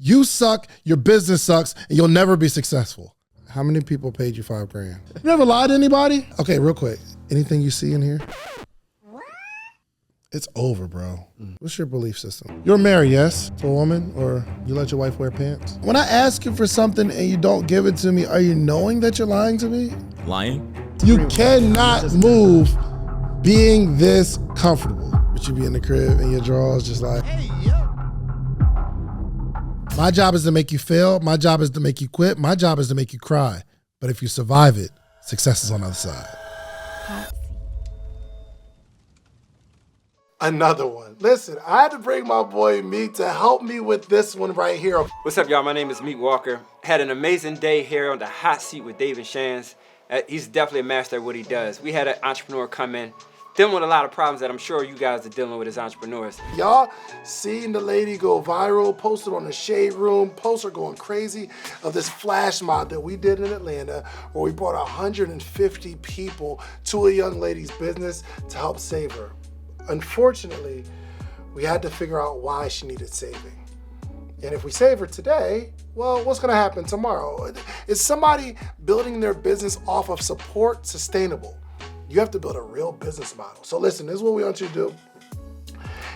You suck, your business sucks, and you'll never be successful. How many people paid you $5,000? You ever lied to anybody? Okay, real quick. Anything you see in here? It's over, bro. What's your belief system? You're married, yes, to a woman, or you let your wife wear pants? When I ask you for something and you don't give it to me, are you knowing that you're lying to me? Lying? You cannot move being this comfortable. But you be in the crib and your drawers just like, hey, yo. My job is to make you fail. My job is to make you quit. My job is to make you cry. But if you survive it, success is on the other side. Another one. Listen, I had to bring my boy Meek to help me with this one right here. What's up, y'all? My name is Meek Walker. Had an amazing day here on the hot seat with Dave and Shands. He's definitely a master at what he does. We had an entrepreneur come in, dealing with a lot of problems that I'm sure you guys are dealing with as entrepreneurs. Y'all seen the lady go viral, posted on the Shade Room, posts are going crazy of this flash mob that we did in Atlanta where we brought 150 people to a young lady's business to help save her. Unfortunately, we had to figure out why she needed saving. And if we save her today, well, what's gonna happen tomorrow? Is somebody building their business off of support sustainable? You have to build a real business model. So listen, this is what we want you to do.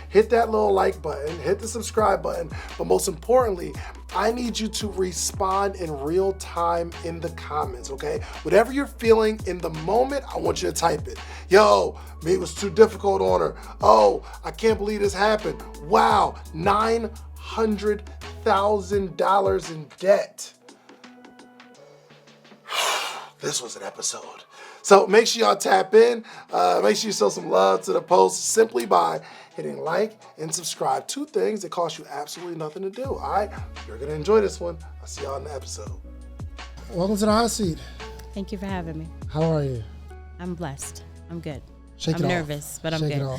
Hit that little like button, hit the subscribe button, but most importantly, I need you to respond in real time in the comments, okay? Whatever you're feeling in the moment, I want you to type it. Yo, me, it was too difficult on her. Oh, I can't believe this happened. Wow, $900,000 in debt. This was an episode. So make sure y'all tap in. Make sure you show some love to the post simply by hitting like and subscribe. 2 things that cost you absolutely nothing to do, all right? You're gonna enjoy this one. I'll see y'all in the episode. Welcome to the hot seat. Thank you for having me. How are you? I'm blessed. I'm good. I'm nervous, but I'm good.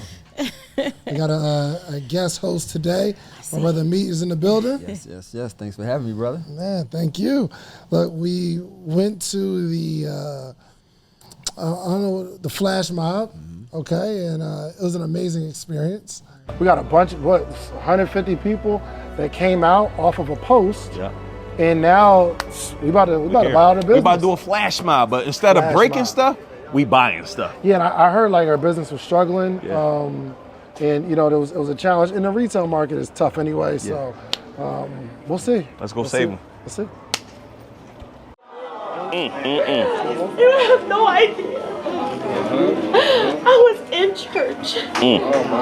We got a guest host today. My brother Meat is in the building. Yes. Thanks for having me, brother. Man, thank you. Look, we went to the, I don't know, the flash mob, okay? And it was an amazing experience. We got a bunch of, 150 people that came out off of a post. Yeah. And now we about to buy all the business. We about to do a flash mob, but instead of breaking stuff, we buying stuff. Yeah, and I heard like our business was struggling, and you know it was a challenge. And the retail market is tough anyway, so we'll see. Let's go save them. Let's see. You have no idea. I was in church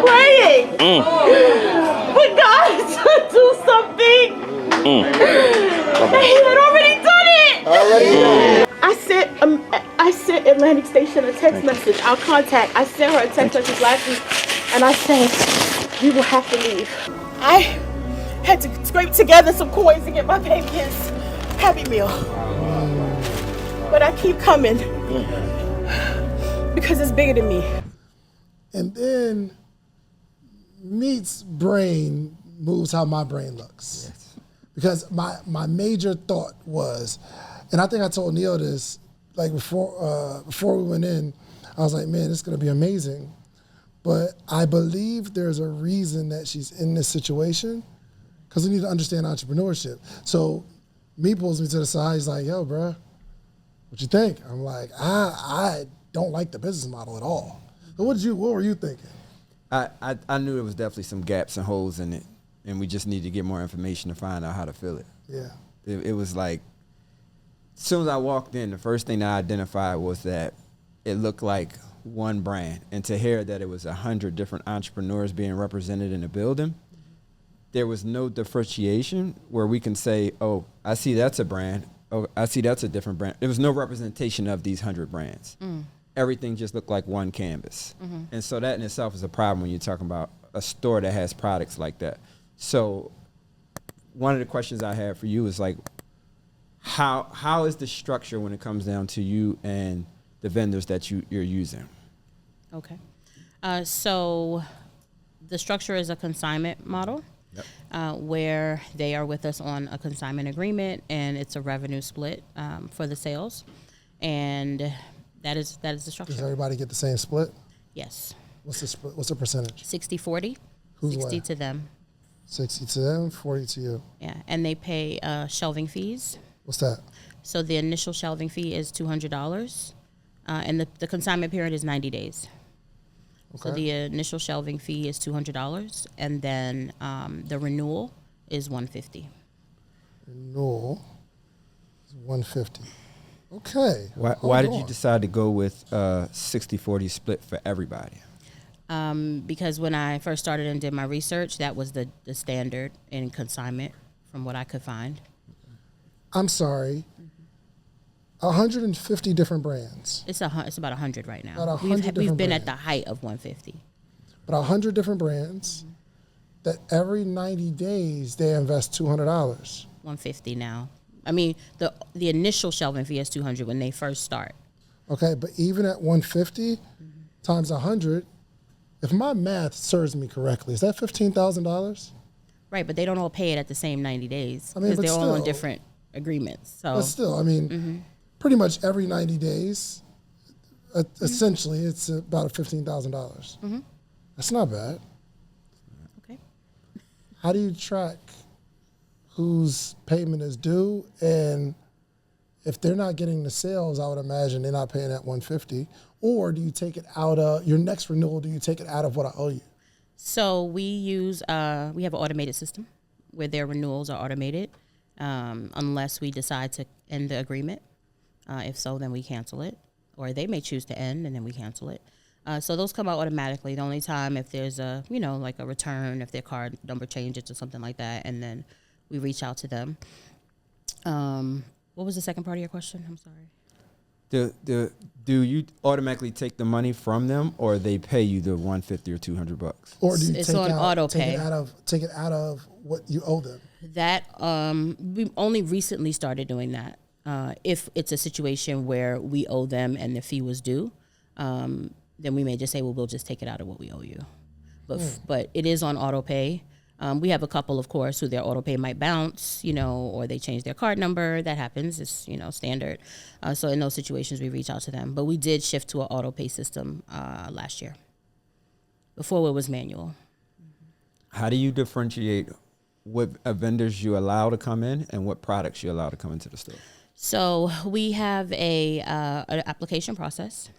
praying for God to do something, and He had already done it. I sent Atlantic Station a text message. Our contact. I sent her a text message last week, and I said, "You will have to leave." I had to scrape together some coins to get my baby his Happy Meal, but I keep coming because it's bigger than me. And then Meat's brain moves how my brain looks, because my major thought was, and I think I told Neil this. Like before we went in, I was like, man, this is gonna be amazing. But I believe there's a reason that she's in this situation, because we need to understand entrepreneurship. So me pulls me to the side, he's like, yo, bro, what you think? I'm like, I don't like the business model at all. So what were you thinking? I knew there was definitely some gaps and holes in it, and we just need to get more information to find out how to fill it. Yeah. It was like, as soon as I walked in, the first thing I identified was that it looked like one brand. And to hear that it was 100 different entrepreneurs being represented in the building, there was no differentiation where we can say, oh, I see that's a brand. Oh, I see that's a different brand. There was no representation of these 100 brands. Everything just looked like one canvas. And so that in itself is a problem when you're talking about a store that has products like that. So one of the questions I had for you is like, how is the structure when it comes down to you and the vendors that you're using? Okay. So the structure is a consignment model. Where they are with us on a consignment agreement, and it's a revenue split for the sales, and that is the structure. Does everybody get the same split? Yes. What's the split? What's the percentage? 60-40. 60 to them. 60 to them, 40 to you. Yeah, and they pay shelving fees. What's that? So the initial shelving fee is $200, and the consignment period is 90 days. Okay. So the initial shelving fee is $200, and then the renewal is $150. Renewal is $150. Okay. Why did you decide to go with 60-40 split for everybody? Because when I first started and did my research, that was the standard in consignment from what I could find. I'm sorry. 150 different brands. It's about 100 right now. About 100 We've different been brands. at the height of 150. But 100 different brands that every 90 days they invest $200. 150 now. I mean, the initial shelving fee is 200 when they first start. Okay, but even at 150 times 100, if my math serves me correctly, is that $15,000? Right, but they don't all pay it at the same 90 days I mean, because but they're all on still- different agreements. So But still, I mean, pretty much every 90 days, essentially, it's about $15,000. That's not bad. okay. How do you track whose payment is due? And if they're not getting the sales, I would imagine they're not paying at 150. Or do you take it out of your next renewal? Do you take it out of what I owe you? So we have an automated system where their renewals are automated unless we decide to end the agreement. If so, then we cancel it. Or they may choose to end and then we cancel it. So those come out automatically. The only time if there's like a return, if their card number changes or something like that, and then we reach out to them. What was the second part of your question? I'm sorry. Do you automatically take the money from them, or they pay you the $150 or $200? Or do you It's take on auto take pay. it out of what you owe them? That we only recently started doing that. If it's a situation where we owe them and the fee was due, then we may just say, well, we'll just take it out of what we owe you. But it is on auto pay. We have a couple, of course, who their auto pay might bounce, or they change their card number. That happens. It's, standard. So in those situations, we reach out to them. But we did shift to an auto pay system last year. Before it was manual. How do you differentiate what vendors you allow to come in and what products you allow to come into the store? So we have an application process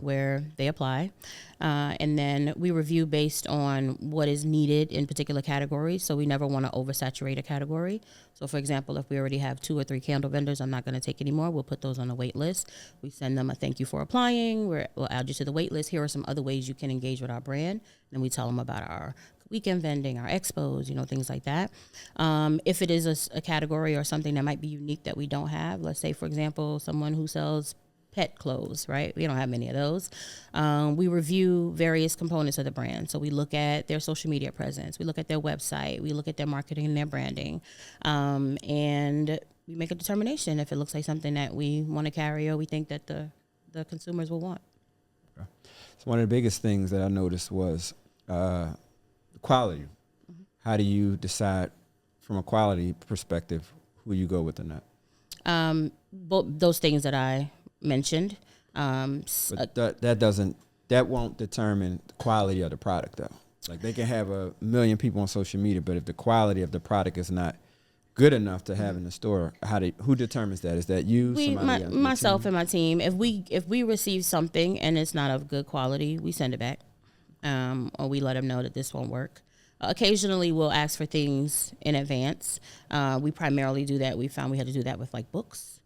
where they apply, and then we review based on what is needed in particular categories. So we never want to oversaturate a category. So for example, if we already have 2 or 3 candle vendors, I'm not going to take any more. We'll put those on the wait list. We send them a thank you for applying. We'll add you to the wait list. Here are some other ways you can engage with our brand. And we tell them about our weekend vending, our expos, things like that. If it is a category or something that might be unique that we don't have, let's say, for example, someone who sells pet clothes, right? We don't have many of those. We review various components of the brand. So we look at their social media presence. We look at their website. We look at their marketing and their branding. And we make a determination if it looks like something that we want to carry or we think that the consumers will want. Okay. So one of the biggest things that I noticed was quality. How do you decide from a quality perspective who you go with or not? Both those things that I mentioned. But that won't determine the quality of the product though. Like they can have 1 million people on social media, but if the quality of the product is not good enough to have in the store, who determines that? Is that you? Myself and my team. If we receive something and it's not of good quality, we send it back. Or we let them know that this won't work. Occasionally, we'll ask for things in advance. We primarily do that. We found we had to do that with like books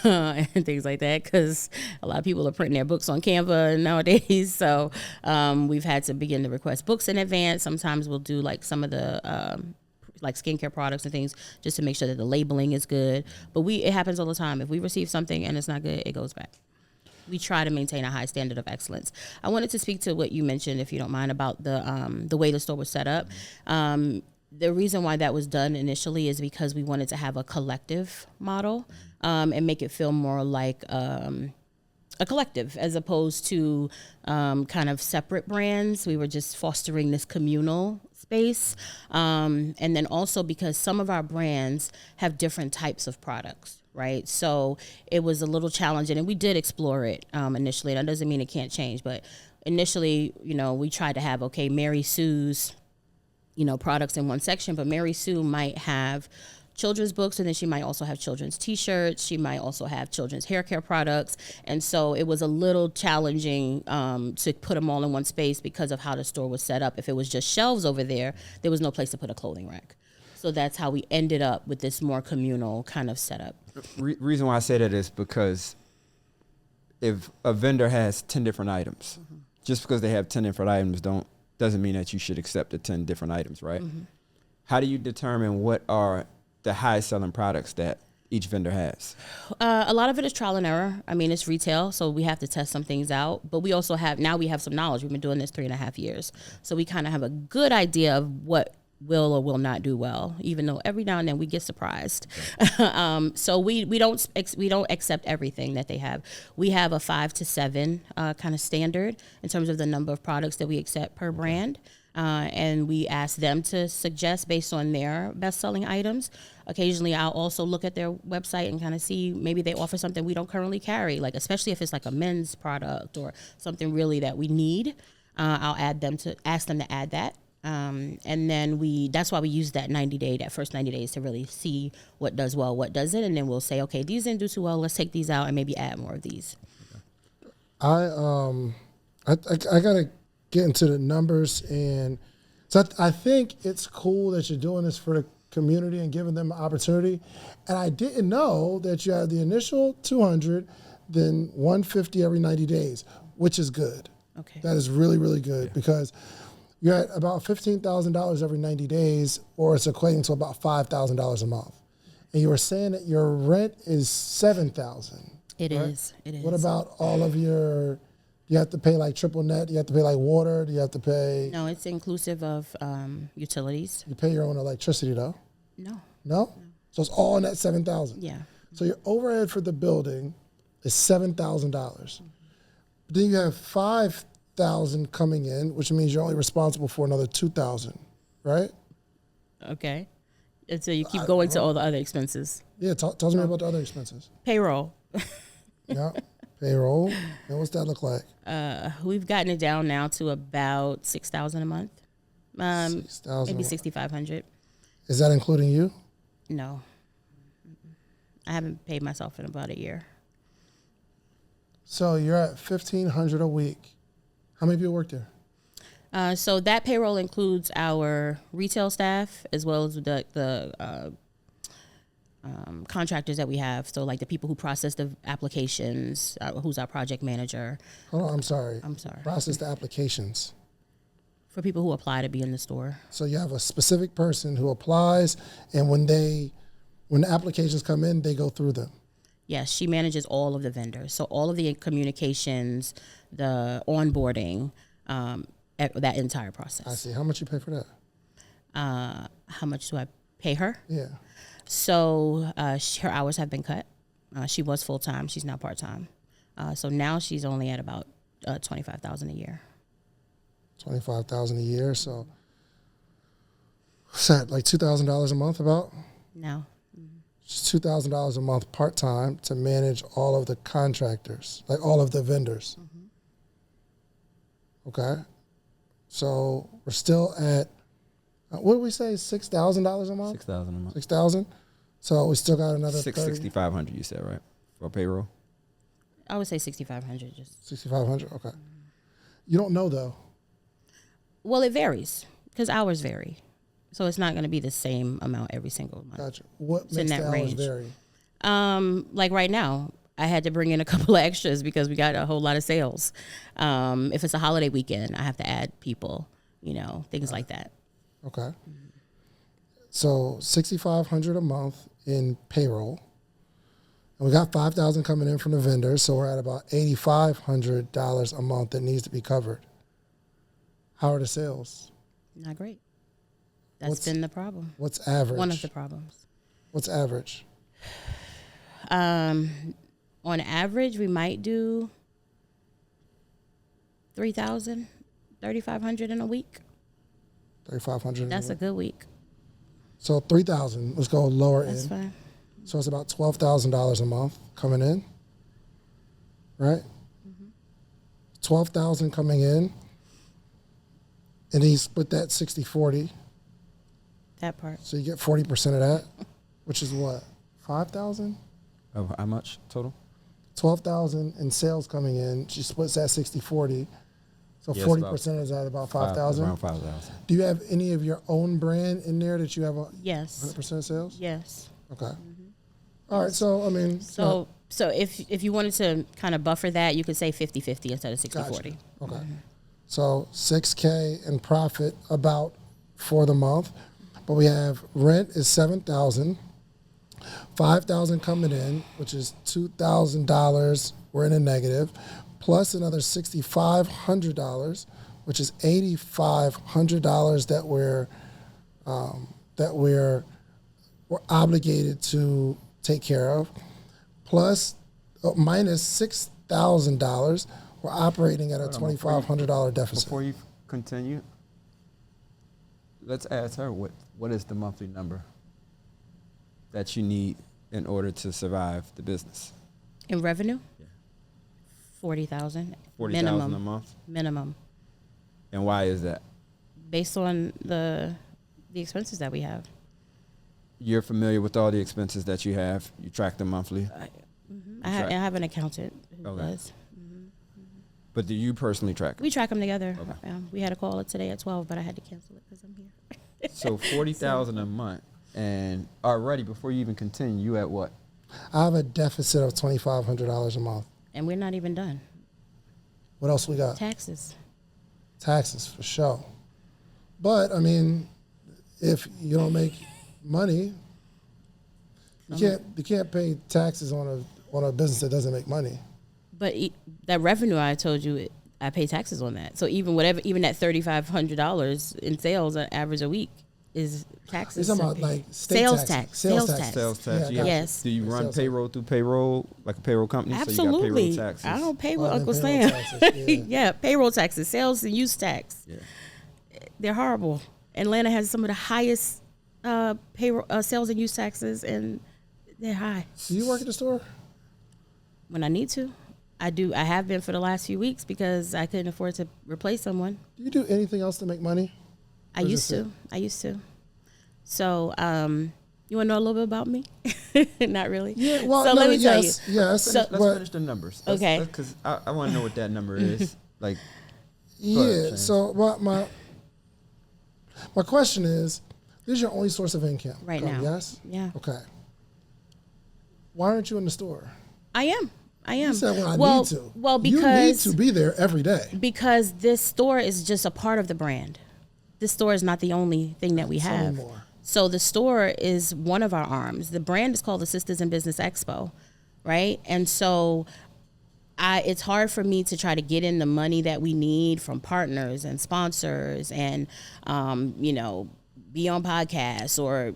and things like that because a lot of people are printing their books on Canva nowadays. So we've had to begin to request books in advance. Sometimes we'll do like some of the like skincare products and things just to make sure that the labeling is good. But it happens all the time. If we receive something and it's not good, it goes back. We try to maintain a high standard of excellence. I wanted to speak to what you mentioned, if you don't mind, about the way the store was set up. The reason why that was done initially is because we wanted to have a collective model and make it feel more like a collective as opposed to kind of separate brands. We were just fostering this communal space. And then also because some of our brands have different types of products. Right. So it was a little challenging and we did explore it initially. That doesn't mean it can't change. But initially, we tried to have, Mary Sue's, products in one section, but Mary Sue might have children's books, and then she might also have children's t-shirts. She might also have children's hair care products. And so it was a little challenging to put them all in one space because of how the store was set up. If it was just shelves over there was no place to put a clothing rack. So that's how we ended up with this more communal kind of setup. Reason why I say that is because if a vendor has 10 different items, just because they have 10 different items doesn't mean that you should accept the 10 different items, right? How do you determine what are the highest selling products that each vendor has? A lot of it is trial and error. I mean, it's retail, so we have to test some things out. But we also have some knowledge. We've been doing this 3.5 years. So we kind of have a good idea of what will or will not do well, even though every now and then we get surprised. So we don't accept everything that they have. We have a 5 to 7 kind of standard in terms of the number of products that we accept per brand. And we ask them to suggest based on their best-selling items. Occasionally, I'll also look at their website and kind of see maybe they offer something we don't currently carry, like especially if it's like a men's product or something really that we need. I'll ask them to add that. And then that's why we use that first 90 days to really see what does well, what doesn't. And then we'll say, okay, these didn't do too well. Let's take these out and maybe add more of these. I gotta get into the numbers, and so I think it's cool that you're doing this for the community and giving them an opportunity. And I didn't know that you had the initial 200, then 150 every 90 days, which is good. Okay. That is really, really good because you're at about $15,000 every 90 days, or it's equating to about $5,000 a month. And you were saying that your rent is $7,000. It is. What about all of your? You have to pay like triple net. Do you have to pay like water? Do you have to pay? No, it's inclusive of utilities. You pay your own electricity though. No. So it's all in that $7,000. Yeah. So your overhead for the building is $7,000. Then you have $5,000 coming in, which means you're only responsible for another $2,000, right? Okay. And so you keep going to all the other expenses. Yeah. Talk to me about the other expenses. Payroll. Yeah. Payroll. And what's that look like? We've gotten it down now to about $6,000 a month. 6,000. Maybe 6,500. Is that including you? No. I haven't paid myself in about a year. So you're at $1,500 a week. How many people work there? So that payroll includes our retail staff as well as the contractors that we have. So like the people who process the applications, who's our project manager. Hold on, I'm sorry. Process the applications. For people who apply to be in the store. So you have a specific person who applies, and when the applications come in, they go through them. Yes, she manages all of the vendors. So all of the communications, the onboarding, that entire process. I see. How much you pay for that? How much do I pay her? Yeah. So her hours have been cut. She was full-time. She's now part-time. So now she's only at about $25,000 a year. $25,000 a year. So what's that, like $2,000 a month about? No. Just $2,000 a month part-time to manage all of the contractors, like all of the vendors. Okay. So we're still at, what did we say, $6,000 a month? $6,000 a month. 6,000. So we still got another 6,500. You said, right, for payroll. I would say 6,500. Just 6,500. Okay. You don't know though. Well, it varies because hours vary, so it's not going to be the same amount every single month. Gotcha. What It's makes in the that hours range. vary? Like right now, I had to bring in a couple of extras because we got a whole lot of sales. If it's a holiday weekend, I have to add people, things like that. Okay. So $6,500 a month in payroll. And we got $5,000 coming in from the vendors, so we're at about $8,500 a month that needs to be covered. How are the sales? Not great. That's been the problem. What's average? One of the problems. What's average? On average, we might do 3,000, 3,500 in a week. 3,500. That's a good week. So 3,000. Let's go lower end. That's fine. So it's about $12,000 a month coming in, right? 12,000 coming in, and he split that 60-40. That part. So you get 40% of that, which is what, 5,000? Of how much total? 12,000 in sales coming in. She splits that 60-40. So Yeah, 40% is at about 5,000. Around 5,000. Do you have any of your own brand in there that you have Yes. 100% sales? Yes. Okay. All right. So I mean. So if you wanted to kind of buffer that, you could say 50-50 instead of 60-40. Gotcha. Okay. So $6K in profit about for the month, but we have rent is $7,000, $5,000 coming in, which is $2,000. We're in a negative, plus another $6,500, which is $8,500 that we're obligated to take care of, plus minus $6,000. We're operating at a $2,500 deficit. Before you continue, let's ask her what is the monthly number that you need in order to survive the business? In revenue? Yeah. 40,000. 40,000 a month? Minimum. And why is that? Based on the expenses that we have. You're familiar with all the expenses that you have. You track them monthly. I have an accountant who Okay. does. But do you personally track them? We track them together. Okay. We had a call today at 12, but I had to cancel it because I'm here. So 40,000 a month, and already before you even continue, you at what? I have a deficit of $2,500 a month. And we're not even done. What else we got? Taxes. Taxes for sure. But I mean, if you don't make money, you can't pay taxes on a business that doesn't make money. But that revenue I told you, I pay taxes on that. So even that $3,500 in sales on average a week is taxes. You're talking about like state sales taxes. tax. Sales Sales tax. tax. Sales tax. Yeah, you gotcha. Yes. Do you run Sales payroll through payroll, like a payroll company? So Absolutely. you got payroll taxes. I don't pay with Oh, Uncle payroll Sam. taxes, yeah. Yeah, payroll taxes, sales and use tax. Yeah. They're horrible. Atlanta has some of the highest payroll sales and use taxes, and they're high. Do you work at the store? When I need to, I do. I have been for the last few weeks because I couldn't afford to replace someone. Do you do anything else to make money? I used to. So, you want to know a little bit about me? Not really. Yeah. Well, so no, let me tell yes, you. yes. So- Let's but- finish the numbers. Okay. Because I want to know what that number is. Like, Yeah. Shands. So my question is, this is your only source of income Right now. Yes. Yeah. Okay. Why aren't you in the store? I am. You said when I well, need to. Well, you need because to be there every day. because this store is just a part of the brand. This store is not the only thing that we Tell me have. more. So the store is one of our arms. The brand is called the Sistahs in Business Expo, right? And so it's hard for me to try to get in the money that we need from partners and sponsors and, be on podcasts or,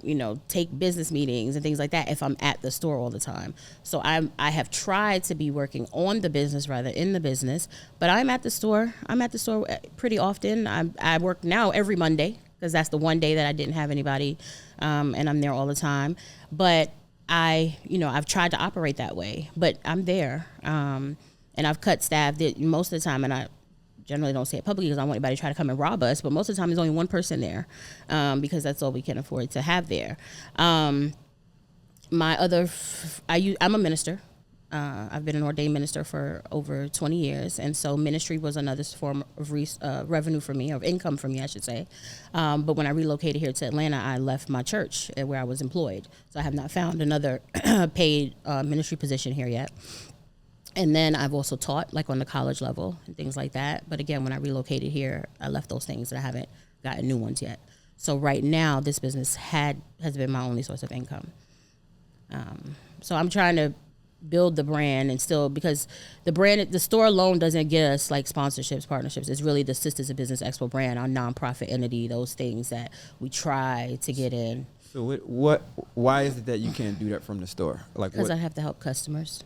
take business meetings and things like that if I'm at the store all the time. So I have tried to be working on the business rather in the business, but I'm at the store. I'm at the store pretty often. I work now every Monday because that's the one day that I didn't have anybody, and I'm there all the time. But I've tried to operate that way, but I'm there. And I've cut staff most of the time, and I generally don't say it publicly because I don't want anybody to try to come and rob us, but most of the time there's only one person there because that's all we can afford to have there. I'm a minister. I've been an ordained minister for over 20 years, and so ministry was another form of revenue for me, or income for me, I should say. But when I relocated here to Atlanta, I left my church where I was employed, so I have not found another paid ministry position here yet. And then I've also taught, like on the college level and things like that. But again, when I relocated here, I left those things and I haven't gotten new ones yet. So right now, this business has been my only source of income. So I'm trying to build the brand and still, because the store alone doesn't get us like sponsorships, partnerships. It's really the Sistahs of Business Expo brand, our nonprofit entity, those things that we try to get in. so why is it that you can't do that from the store? Like, Because what? I have to help customers.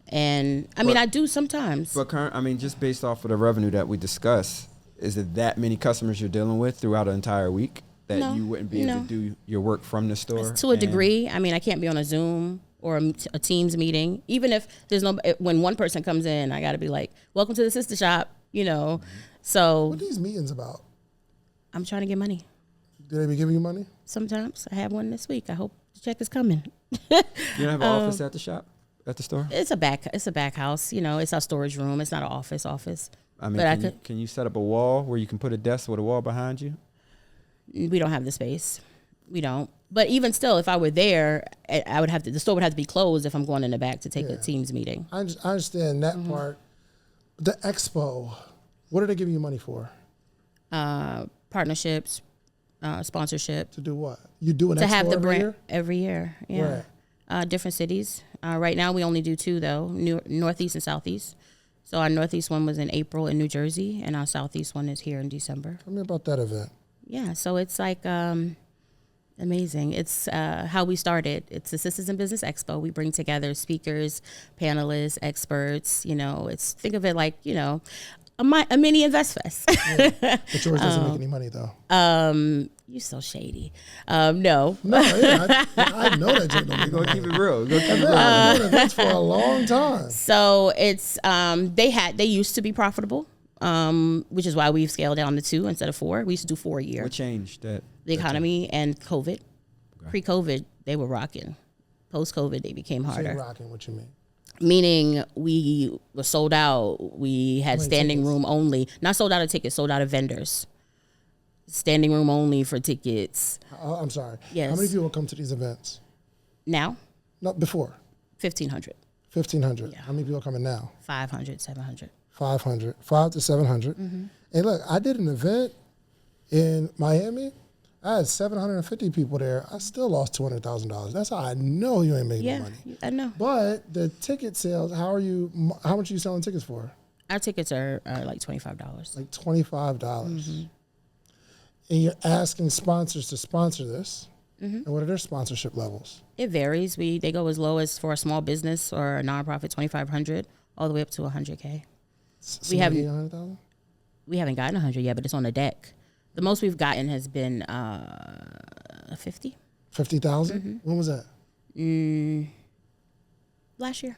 And I do sometimes. But just based off of the revenue that we discussed, is it that many customers you're dealing with throughout an entire week that No, you wouldn't be able no. to do your work from the store? To a degree. I can't be on a Zoom or a Teams meeting. Even if when one person comes in, I got to be like, welcome to the sister shop, So What are these meetings about? I'm trying to get money. Do they be giving you money? Sometimes. I have one this week. I hope the check is coming. You don't have an office at the shop, at the store? It's a back house. You know, it's our storage room. It's not an office. I mean, But can you set up a wall where you can put a desk with a wall behind you? we don't have the space. We don't. But even still, if I were there, I would have to. The store would have to be closed if I'm going in the back to take a Teams meeting. I understand that part. The expo, what are they giving you money for? Partnerships, sponsorship. To do what? You do an To expo have the every brand year? every year. Yeah. Different cities. Right now, we only do 2 though: Northeast and Southeast. So our Northeast one was in April in New Jersey, and our Southeast one is here in December. Tell me about that event. Yeah, so it's like amazing. It's how we started. It's the Sistahs in Business Expo. We bring together speakers, panelists, experts. You know, think of it like, you know, a mini Invest Fest. But yours doesn't make any money though. You're so shady. No. No, yeah, I know that you're We're going to keep it real. I've been doing events for a long time. So it's they used to be profitable, which is why we've scaled down to 2 instead of 4. We used to do 4 a year. What changed that? The economy and COVID. Okay. Pre-COVID, they were rocking. Post-COVID, they became harder. So rocking, what you mean? Meaning we were sold out. We had standing room only. Not sold out of tickets, sold out of vendors. Standing room only for tickets. I'm sorry. Yes. How many people come to these events? Now? Not before. 1,500. 1,500. Yeah. How many people are coming now? 500, 700. 500. 500 to 700. Mm-hmm. And look, I did an event in Miami. I had 750 people there. I still lost $200,000. That's how I know you ain't making money. Yeah, I know. But the ticket sales, how much are you selling tickets for? Our tickets are like $25. Like $25. Mm-hmm. And you're asking sponsors to sponsor this. Mm-hmm. And what are their sponsorship levels? It varies. They go as low as for a small business or a nonprofit, $2,500, all the way up to $100K. We haven't 100,000. We haven't gotten 100 yet, but it's on the deck. The most we've gotten has been 50. 50,000. Mm-hmm. When was that? Last year.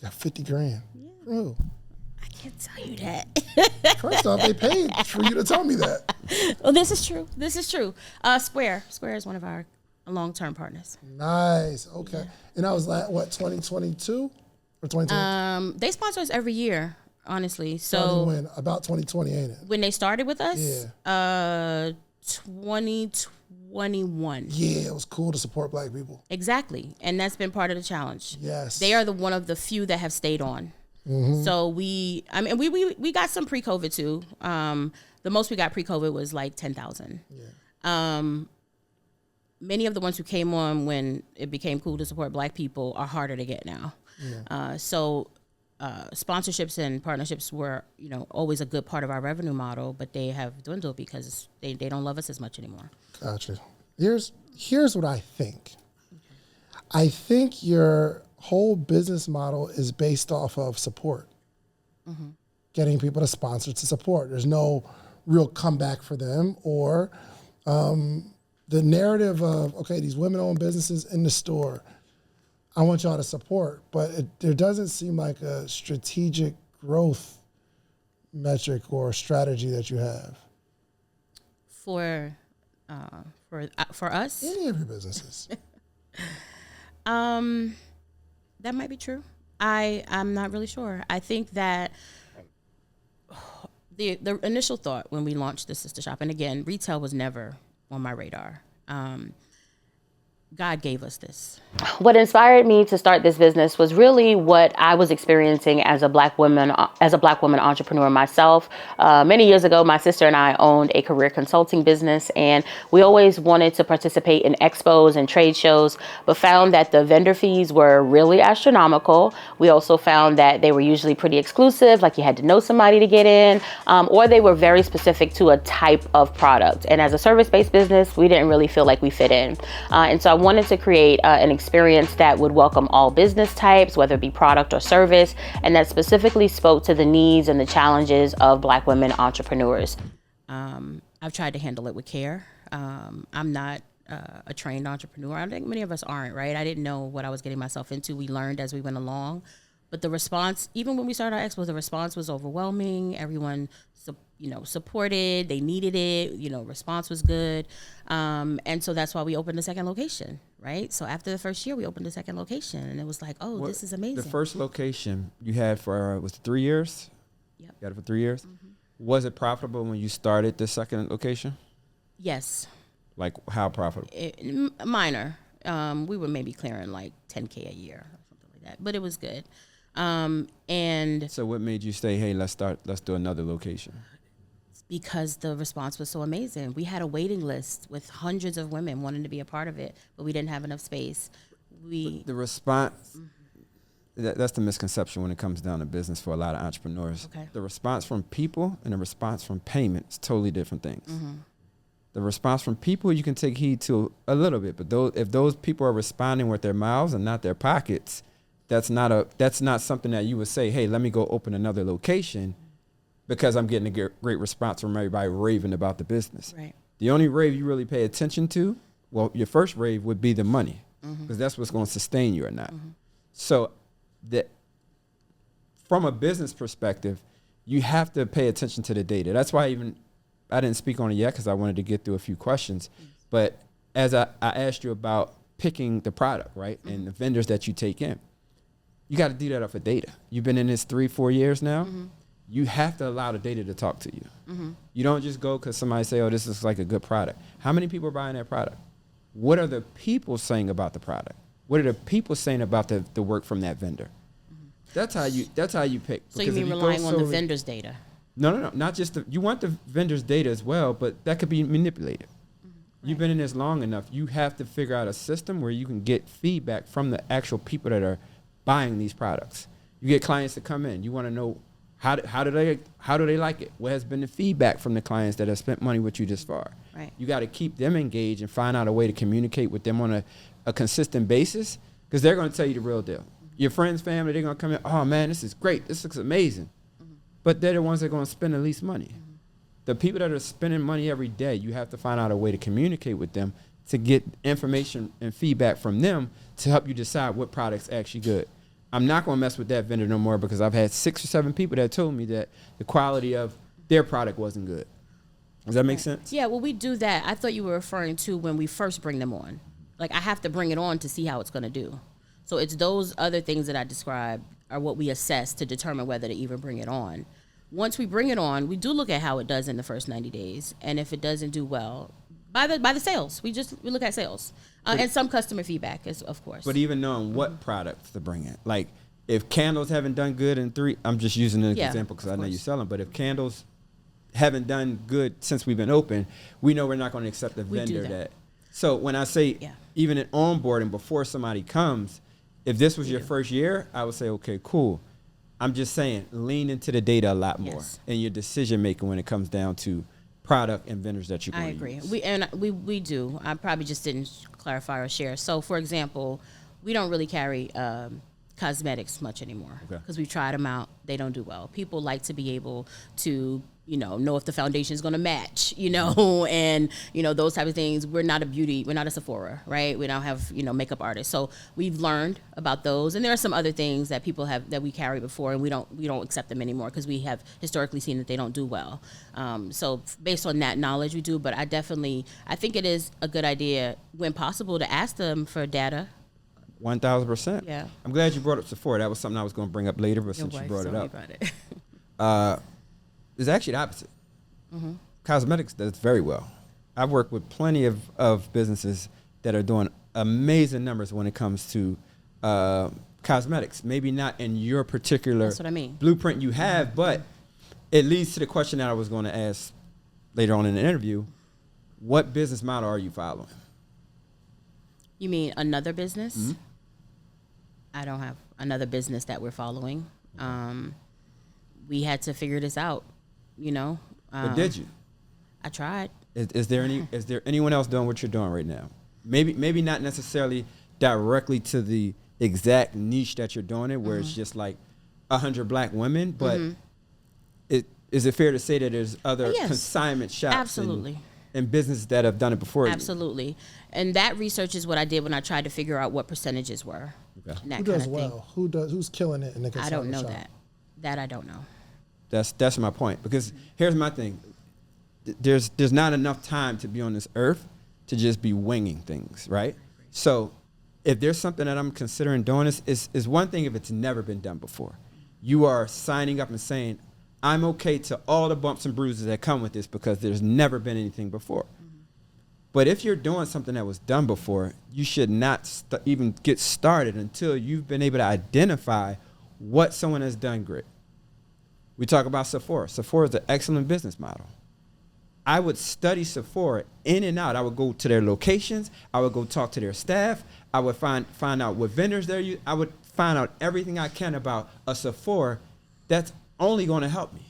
Got 50 grand. Yeah. Bro. I can't tell you that. First off, they paid for you to tell me that. Oh, this is true. This is true. Square is one of our long-term partners. Nice. Okay. Yeah. And that was like, what, 2022 or 2020? They sponsor us every year, honestly. So when? About 2020, ain't it? When they started with us? Yeah. 2021. Yeah, it was cool to support Black people. Exactly. And that's been part of the challenge. Yes. They are one of the few that have stayed on. Mm-hmm. So we got some pre-COVID too. The most we got pre-COVID was like 10,000. Yeah. Many of the ones who came on when it became cool to support Black people are harder to get now. Yeah. So sponsorships and partnerships were, always a good part of our revenue model, but they have dwindled because they don't love us as much anymore. Gotcha. Here's what I think. I think your whole business model is based off of support. Mm-hmm. Getting people to sponsor to support. There's no real comeback for them, or the narrative of, okay, these women-owned businesses in the store, I want y'all to support, but there doesn't seem like a strategic growth metric or strategy that you have. For us? Any of your businesses. That might be true. I'm not really sure. I think that the initial thought when we launched the Sister Shop, and again, retail was never on my radar. God gave us this. What inspired me to start this business was really what I was experiencing as a Black woman entrepreneur myself. Many years ago, my sister and I owned a career consulting business, and we always wanted to participate in expos and trade shows, but found that the vendor fees were really astronomical. We also found that they were usually pretty exclusive, like you had to know somebody to get in, or they were very specific to a type of product. And as a service-based business, we didn't really feel like we fit in. And so I wanted to create an experience that would welcome all business types, whether it be product or service, and that specifically spoke to the needs and the challenges of Black women entrepreneurs. I've tried to handle it with care. I'm not a trained entrepreneur. I think many of us aren't, right? I didn't know what I was getting myself into. We learned as we went along. But the response, even when we started our expo, the response was overwhelming. Everyone, supported. They needed it. Response was good. And so that's why we opened the second location, right? So after the first year, we opened the second location, and it was like, this is amazing. The first location you had for, was it 3 years? Yep. You had it for 3 years? Mm-hmm. Was it profitable when you started the second location? Yes. Like, how profitable? Minor. We were maybe clearing like $10K a year or something like that, but it was good. And so what made you say, hey, let's do another location? Because the response was so amazing. We had a waiting list with hundreds of women wanting to be a part of it, but we didn't have enough space. The response, that's the misconception when it comes down to business for a lot of entrepreneurs. Okay. The response from people and the response from payment is totally different things. Mm-hmm. The response from people you can take heed to a little bit, but if those people are responding with their mouths and not their pockets, that's not something that you would say, hey, let me go open another location because I'm getting a great response from everybody raving about the business. Right. The only rave you really pay attention to, well, your first rave would be the money, because that's what's going to sustain you or not. Mm-hmm. So from a business perspective, you have to pay attention to the data. That's why I didn't speak on it yet because I wanted to get through a few questions. But as I asked you about picking the product, right, and the vendors that you take in, you got to do that off of data. You've been in this 3-4 years now. Mm-hmm. You have to allow the data to talk to you. Mm-hmm. You don't just go because somebody say, oh, this is like a good product. How many people are buying that product? What are the people saying about the product? What are the people saying about the work from that vendor? Mm-hmm. That's how you pick. So you mean relying on the vendor's data? No. Not just you want the vendor's data as well, but that could be manipulated. Mm-hmm. Right. You've been in this long enough. You have to figure out a system where you can get feedback from the actual people that are buying these products. You get clients that come in. You want to know how do they like it? What has been the feedback from the clients that have spent money with you this far? Right. You got to keep them engaged and find out a way to communicate with them on a consistent basis, because they're going to tell you the real deal. Mm-hmm. Your friends, family, they're going to come in, oh man, this is great. This looks amazing. Mm-hmm. But they're the ones that are going to spend the least money. Mm-hmm. The people that are spending money every day, you have to find out a way to communicate with them to get information and feedback from them to help you decide what product's actually good. I'm not going to mess with that vendor no more because I've had 6 or 7 people that told me that the quality of their product wasn't good. Does that make sense? Yeah, well, we do that. I thought you were referring to when we first bring them on. Like, I have to bring it on to see how it's going to do. So it's those other things that I described are what we assess to determine whether to even bring it on. Once we bring it on, we do look at how it does in the first 90 days. And if it doesn't do well, by the sales, we look at sales. And some customer feedback, of course. But even knowing what products to bring in. Like, if candles haven't done good in 3, I'm just using an example because I know you sell them, but if candles haven't done good since we've been open, we know we're not going to accept a vendor that. So when I say even in onboarding, before somebody comes, if this was your first year, I would say, okay, cool. I'm just saying, lean into the data a lot more in your decision making when it comes down to product and vendors that you're going to use. I agree. We do. I probably just didn't clarify or share. So, for example, we don't really carry cosmetics much anymore because we've tried them out. They don't do well. People like to be able to, know if the foundation is going to match, and, those type of things. We're not a Sephora, right? We don't have, makeup artists. So we've learned about those. And there are some other things that people have that we carry before, and we don't accept them anymore because we have historically seen that they don't do well. So based on that knowledge, we do. But I think it is a good idea, when possible, to ask them for data. 1,000%. Yeah. I'm glad you brought up Sephora. That was something I was going to bring up later, but since you brought it up. It's actually the opposite. Mm-hmm. Cosmetics does very well. I've worked with plenty of businesses that are doing amazing numbers when it comes to cosmetics. Maybe not in your particular blueprint you have, but it leads to the question that I was going to ask later on in the interview. What business model are you following? You mean another business? Mm-hmm. I don't have another business that we're following. We had to figure this out, But did you? I tried. Is there anyone else doing what you're doing right now? Maybe not necessarily directly to the exact niche that you're doing it, where it's just like 100 black women, but is it fair to say that there's other consignment shops and businesses that have done it before? Absolutely. And that research is what I did when I tried to figure out what percentages were. and that Who kind does of well? thing. Who's killing it in the I consignment don't know shop? that I don't know. That's my point. Because here's my thing. There's not enough time to be on this earth to just be winging things, right? So if there's something that I'm considering doing, is one thing if it's never been done before. You are signing up and saying, I'm okay to all the bumps and bruises that come with this because there's never been anything before. But if you're doing something that was done before, you should not even get started until you've been able to identify what someone has done great. We talk about Sephora. Sephora is an excellent business model. I would study Sephora in and out. I would go to their locations. I would go talk to their staff. I would find out what vendors they're using. I would find out everything I can about a Sephora that's only going to help me.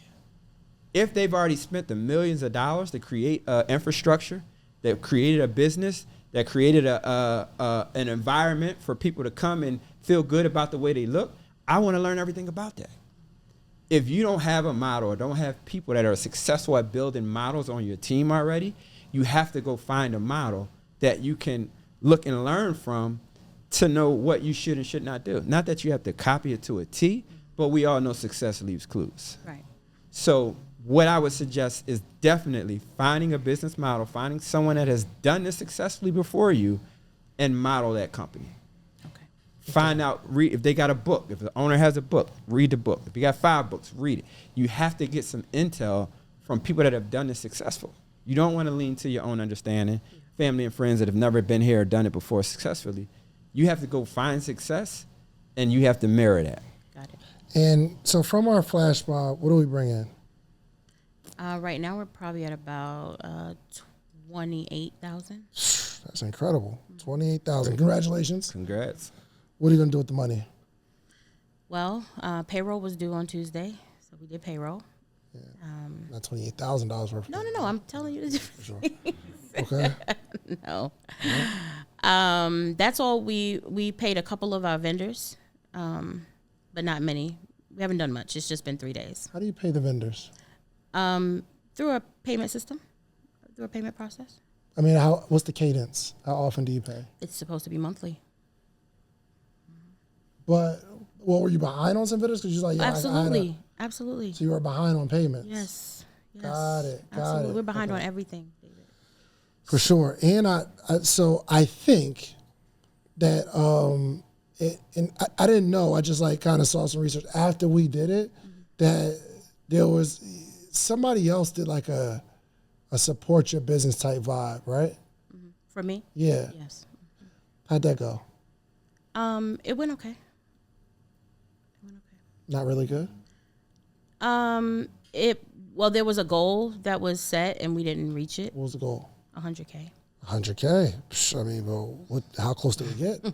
If they've already spent the millions of dollars to create infrastructure, that created a business, that created an environment for people to come and feel good about the way they look, I want to learn everything about that. If you don't have a model or don't have people that are successful at building models on your team already, you have to go find a model that you can look and learn from to know what you should and should not do. Not that you have to copy it to a T, but we all know success leaves clues. Right. So what I would suggest is definitely finding a business model, finding someone that has done this successfully before you and model that company. Find out, read if they got a book. If the owner has a book, read the book. If you got 5 books, read it. You have to get some intel from people that have done this successful. You don't want to lean to your own understanding. Family and friends that have never been here or done it before successfully. You have to go find success, and you have to mirror that. Got it. And so from our flash mob, what do we bring in? Right now we're probably at about 28,000. That's incredible. 28,000. Congratulations. Congrats. What are you going to do with the money? Well, payroll was due on Tuesday, so we did payroll. Not $28,000 worth. No. I'm telling you the difference. Okay. No. That's all. We paid a couple of our vendors, but not many. We haven't done much. It's just been 3 days. How do you pay the vendors? Through a payment system, through a payment process. I mean, what's the cadence? How often do you pay? It's supposed to be monthly. But, were you behind on some vendors? Because you're like, yeah, Absolutely. Absolutely. So you were behind on payments. Yes. Got it. Absolutely. We're behind on everything, David. For sure. And I think that, and I didn't know, I just kind of saw some research after we did it, that there was, somebody else did a support your business type vibe, right? For me? Yeah. Yes. How'd that go? It went okay. Not really good? There was a goal that was set and we didn't reach it. What was the goal? 100K. 100K. I mean, well, how close did we get?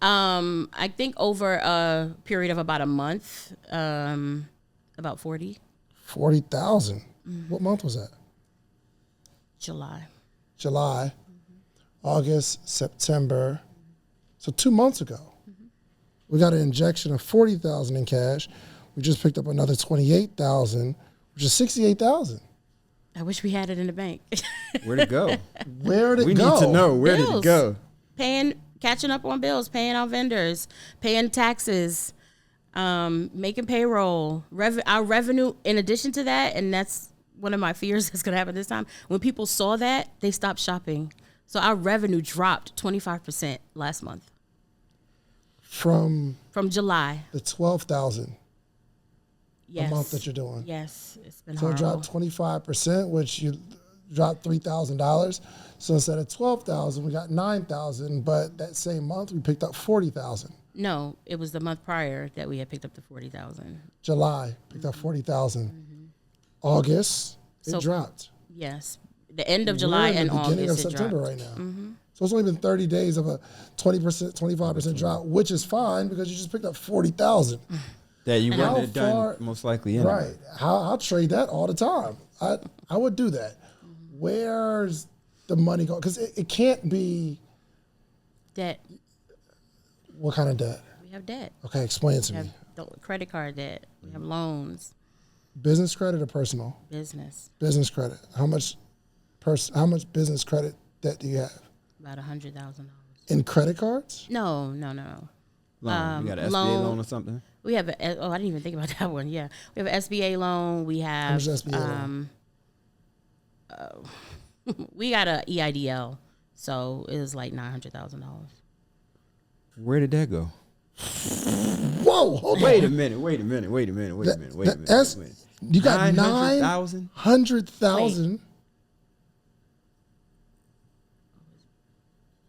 I think over a period of about a month, about 40. 40,000. What month was that? July. August, September. So 2 months ago, we got an injection of 40,000 in cash. We just picked up another 28,000, which is 68,000. I wish we had it in the bank. Where'd it go? Where'd it go? We need to know. Where did it go? Catching up on bills, paying our vendors, paying taxes, making payroll, our revenue. In addition to that, and that's one of my fears that's going to happen this time. When people saw that, they stopped shopping. So our revenue dropped 25% last month. From July. The 12,000. Yes. A month that you're doing. Yes, it's been so horrible. So it dropped 25%, which you dropped $3,000. So instead of 12,000, we got 9,000. But that same month, we picked up 40,000. No, it was the month prior that we had picked up the 40,000. July picked up 40,000. August, it dropped. Yes, the end of July and August. Beginning of September right now. So it's only been 30 days of a 20%, 25% drop, which is fine because you just picked up 40,000. That you wouldn't have done most likely anyway. Right. I'll trade that all the time. I would do that. Where's the money going? Because it can't be debt. What kind of debt? We have debt. Okay, explain it to me. Credit card debt. We have loans. Business credit or personal? Business. Business credit. How much business credit debt do you have? About $100,000. In credit cards? No. Loan. You got an SBA loan or something? We have I didn't even think about that one. Yeah, we have an SBA loan. We have How much is SBA loan? We got a EIDL, so it was like $900,000. Where did that go? Whoa, hold on. Wait a minute. You got 900,000? 900,000.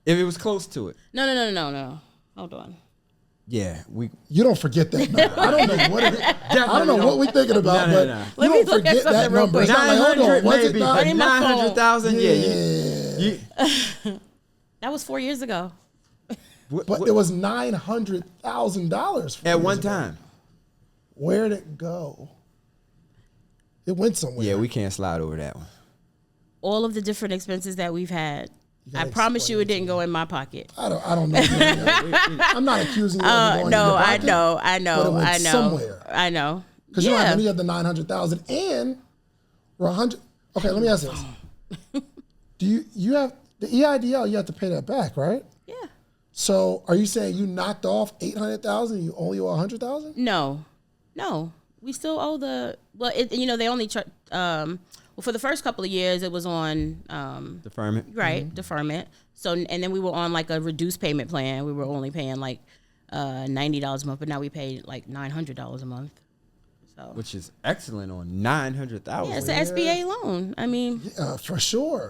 If it was close to it. No. Hold on. Yeah, You don't forget that number. I don't know what it is. I don't know what we're thinking about, No. but Let you me don't look at forget that something real number. quick. It's not like, hold on, 900 was it maybe, not? but Need my phone. 900,000. Yeah. That was 4 years ago. But it was $900,000 at one time. Where'd it go? It went somewhere. Yeah, we can't slide over that one. All of the different expenses that we've had. gotta I promise you, explain it didn't go in my pocket. I don't know. I'm not accusing you of going No, in your I pocket, know, but it went somewhere. I know. Because you don't have any of the 900,000 and we're 100. Okay, let me ask this. Do you have the EIDL? You have to pay that back, right? Yeah. So are you saying you knocked off 800,000? You only owe 100,000? No. We still owe the they only for the first couple of years it was on Deferment. right, deferment. So and then we were on like a reduced payment plan. We were only paying like $90 a month, but now we pay like $900 a month. So Which is excellent on 900,000. yeah, it's an SBA loan. I mean, For sure.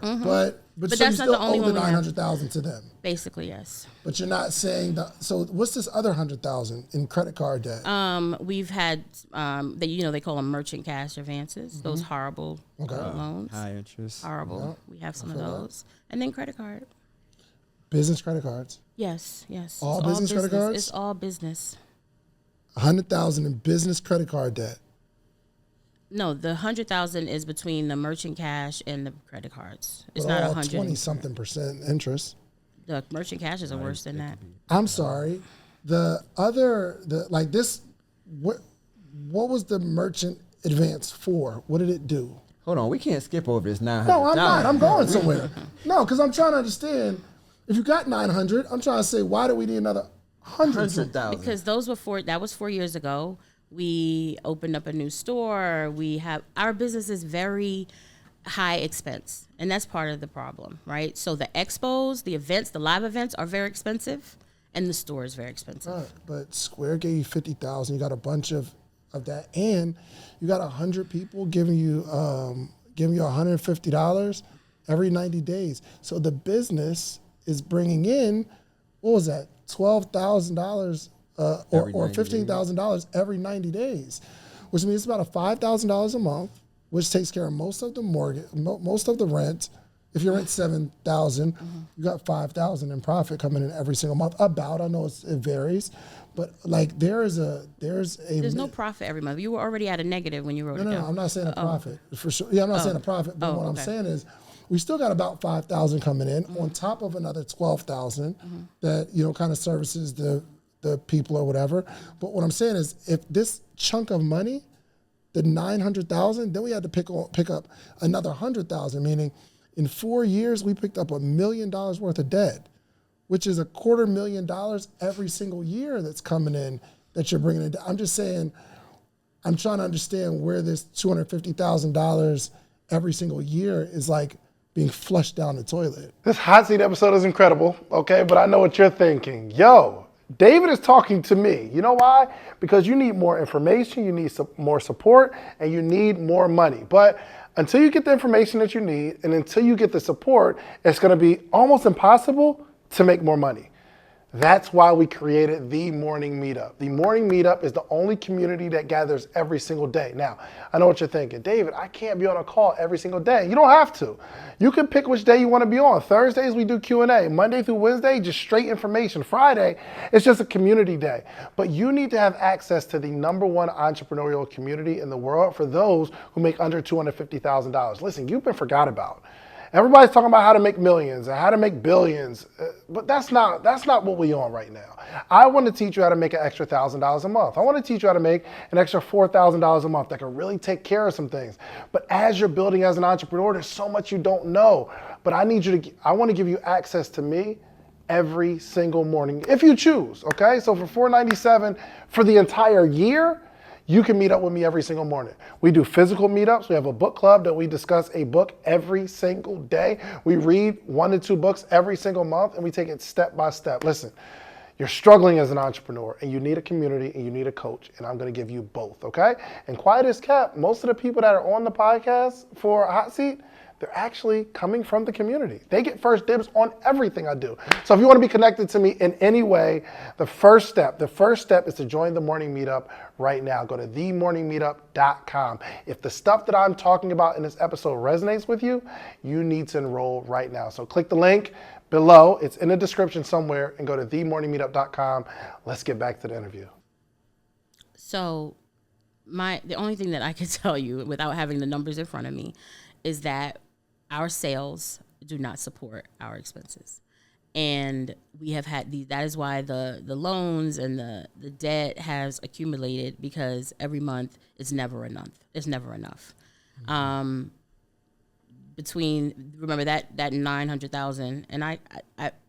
But so that's you not still the only owe the one we have. 900,000 to them. basically yes. But you're not saying that. So what's this other 100,000 in credit card debt? We've had they call them merchant cash advances. Those horrible loans. High interest. Horrible. We have some of those. And then credit card. Business credit cards. Yes. All business credit cards? It's all business. 100,000 in business credit card debt. No, the 100,000 is between the merchant cash and the credit cards. It's But not all 100. 20-something% interest. The merchant cashes are worse than that. I'm sorry. What was the merchant advance for? What did it do? Hold on, we can't skip over this 900,000. No, I'm not. I'm going somewhere. No, because I'm trying to understand. If you got 900, I'm trying to say, why do we need another 100,000? Because that was 4 years ago. We opened up a new store. Our business is very high expense, and that's part of the problem, right? So the expos, the events, the live events are very expensive, and the store is very expensive. Right, but Square gave you 50,000. You got a bunch of that, and you got 100 people giving you $150 every 90 days. So the business is bringing in, what was that, $12,000 or $15,000 every 90 days, which means it's about $5,000 a month, which takes care of most of the mortgage, most of the rent. If your rent's $7,000, you got $5,000 in profit coming in every single month. I know it varies, but like there's no profit every month. You were already at a negative when you wrote it down. No, I'm not saying a profit for sure. Yeah, I'm not saying a profit, but what I'm saying is we still got about 5,000 coming in on top of another 12,000 that kind of services the people or whatever. But what I'm saying is, if this chunk of money, the 900,000, then we had to pick up another 100,000. Meaning, in 4 years we picked up $1 million worth of debt, which is $250,000 every single year that's coming in that you're bringing in. I'm just saying, I'm trying to understand where this $250,000 every single year is like being flushed down the toilet. This hot seat episode is incredible, okay? But I know what you're thinking. Yo, David is talking to me. You know why? Because you need more information, you need more support, and you need more money. But until you get the information that you need and until you get the support, it's going to be almost impossible to make more money. That's why we created the Morning Meetup. The Morning Meetup is the only community that gathers every single day. Now, I know what you're thinking. David, I can't be on a call every single day. You don't have to. You can pick which day you want to be on. Thursdays, we do Q&A. Monday through Wednesday, just straight information. Friday, it's just a community day. But you need to have access to the #1 entrepreneurial community in the world for those who make under $250,000. Listen, you've been forgot about. Everybody's talking about how to make millions and how to make billions, but that's not what we're on right now. I want to teach you how to make an extra $1,000 a month. I want to teach you how to make an extra $4,000 a month that can really take care of some things. But as you're building as an entrepreneur, there's so much you don't know. But I want to give you access to me every single morning, if you choose, okay? So for $4.97 for the entire year, you can meet up with me every single morning. We do physical meetups. We have a book club that we discuss a book every single day. We read 1 to 2 books every single month, and we take it step by step. Listen, you're struggling as an entrepreneur, and you need a community, and you need a coach, and I'm gonna give you both, okay? And quiet as kept, most of the people that are on the podcast for Hot Seat, they're actually coming from the community. They get first dibs on everything I do. So if you want to be connected to me in any way, the first step is to join the morning meetup right now. Go to themorningmeetup.com. If the stuff that I'm talking about in this episode resonates with you, you need to enroll right now. So click the link below. It's in the description somewhere, and go to themorningmeetup.com. Let's get back to the interview. So the only thing that I can tell you without having the numbers in front of me is that our sales do not support our expenses. And we have had that is why the loans and the debt has accumulated, because every month it's never enough. It's never enough. Remember that $900,000, and I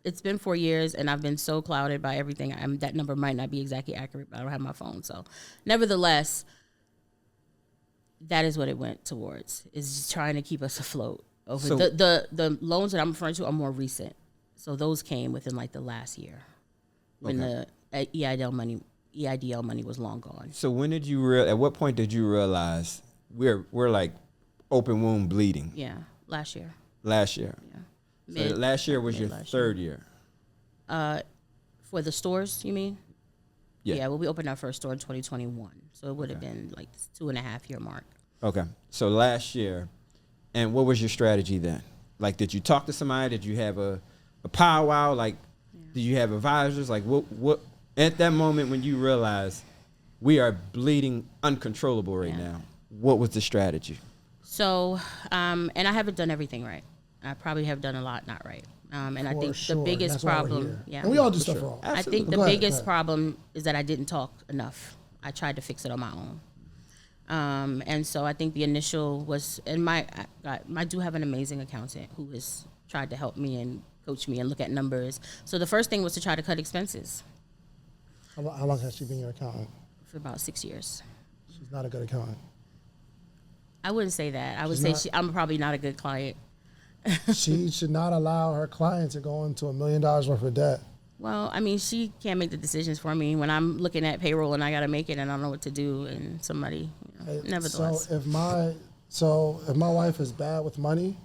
it's been 4 years, and I've been so clouded by everything. That number might not be exactly accurate, but I don't have my phone. So nevertheless, that is what it went towards, is just trying to keep us afloat. So the loans that I'm referring to are more recent. So those came within like the last year, when the EIDL money was long gone. So when did you at what point did you realize we're like open wound bleeding? Yeah, last year. Last year. Yeah. So last year was your third year. For the stores, you mean? Yeah. Yeah. Well, we opened our first store in 2021, so it would have been like 2.5 year mark. Okay. So last year, and what was your strategy then? Like, did you talk to somebody? Did you have a powwow? Like, did you have advisors? Like, what at that moment when you realized we are bleeding uncontrollable right now, what was the strategy? So, and I haven't done everything right. I probably have done a lot not right. And I think the biggest problem, and we all do stuff wrong. I think the biggest problem is that I didn't talk enough. I tried to fix it on my own. And so I think the initial was, and I do have an amazing accountant who has tried to help me and coach me and look at numbers. So the first thing was to try to cut expenses. How long has she been your accountant? For about 6 years. She's not a good accountant. I wouldn't say that. I would say I'm probably not a good client. She should not allow her client to go into $1 million worth of debt. Well, I mean, she can't make the decisions for me when I'm looking at payroll and I got to make it and I don't know what to do, and somebody, nevertheless. So if my wife is bad with money,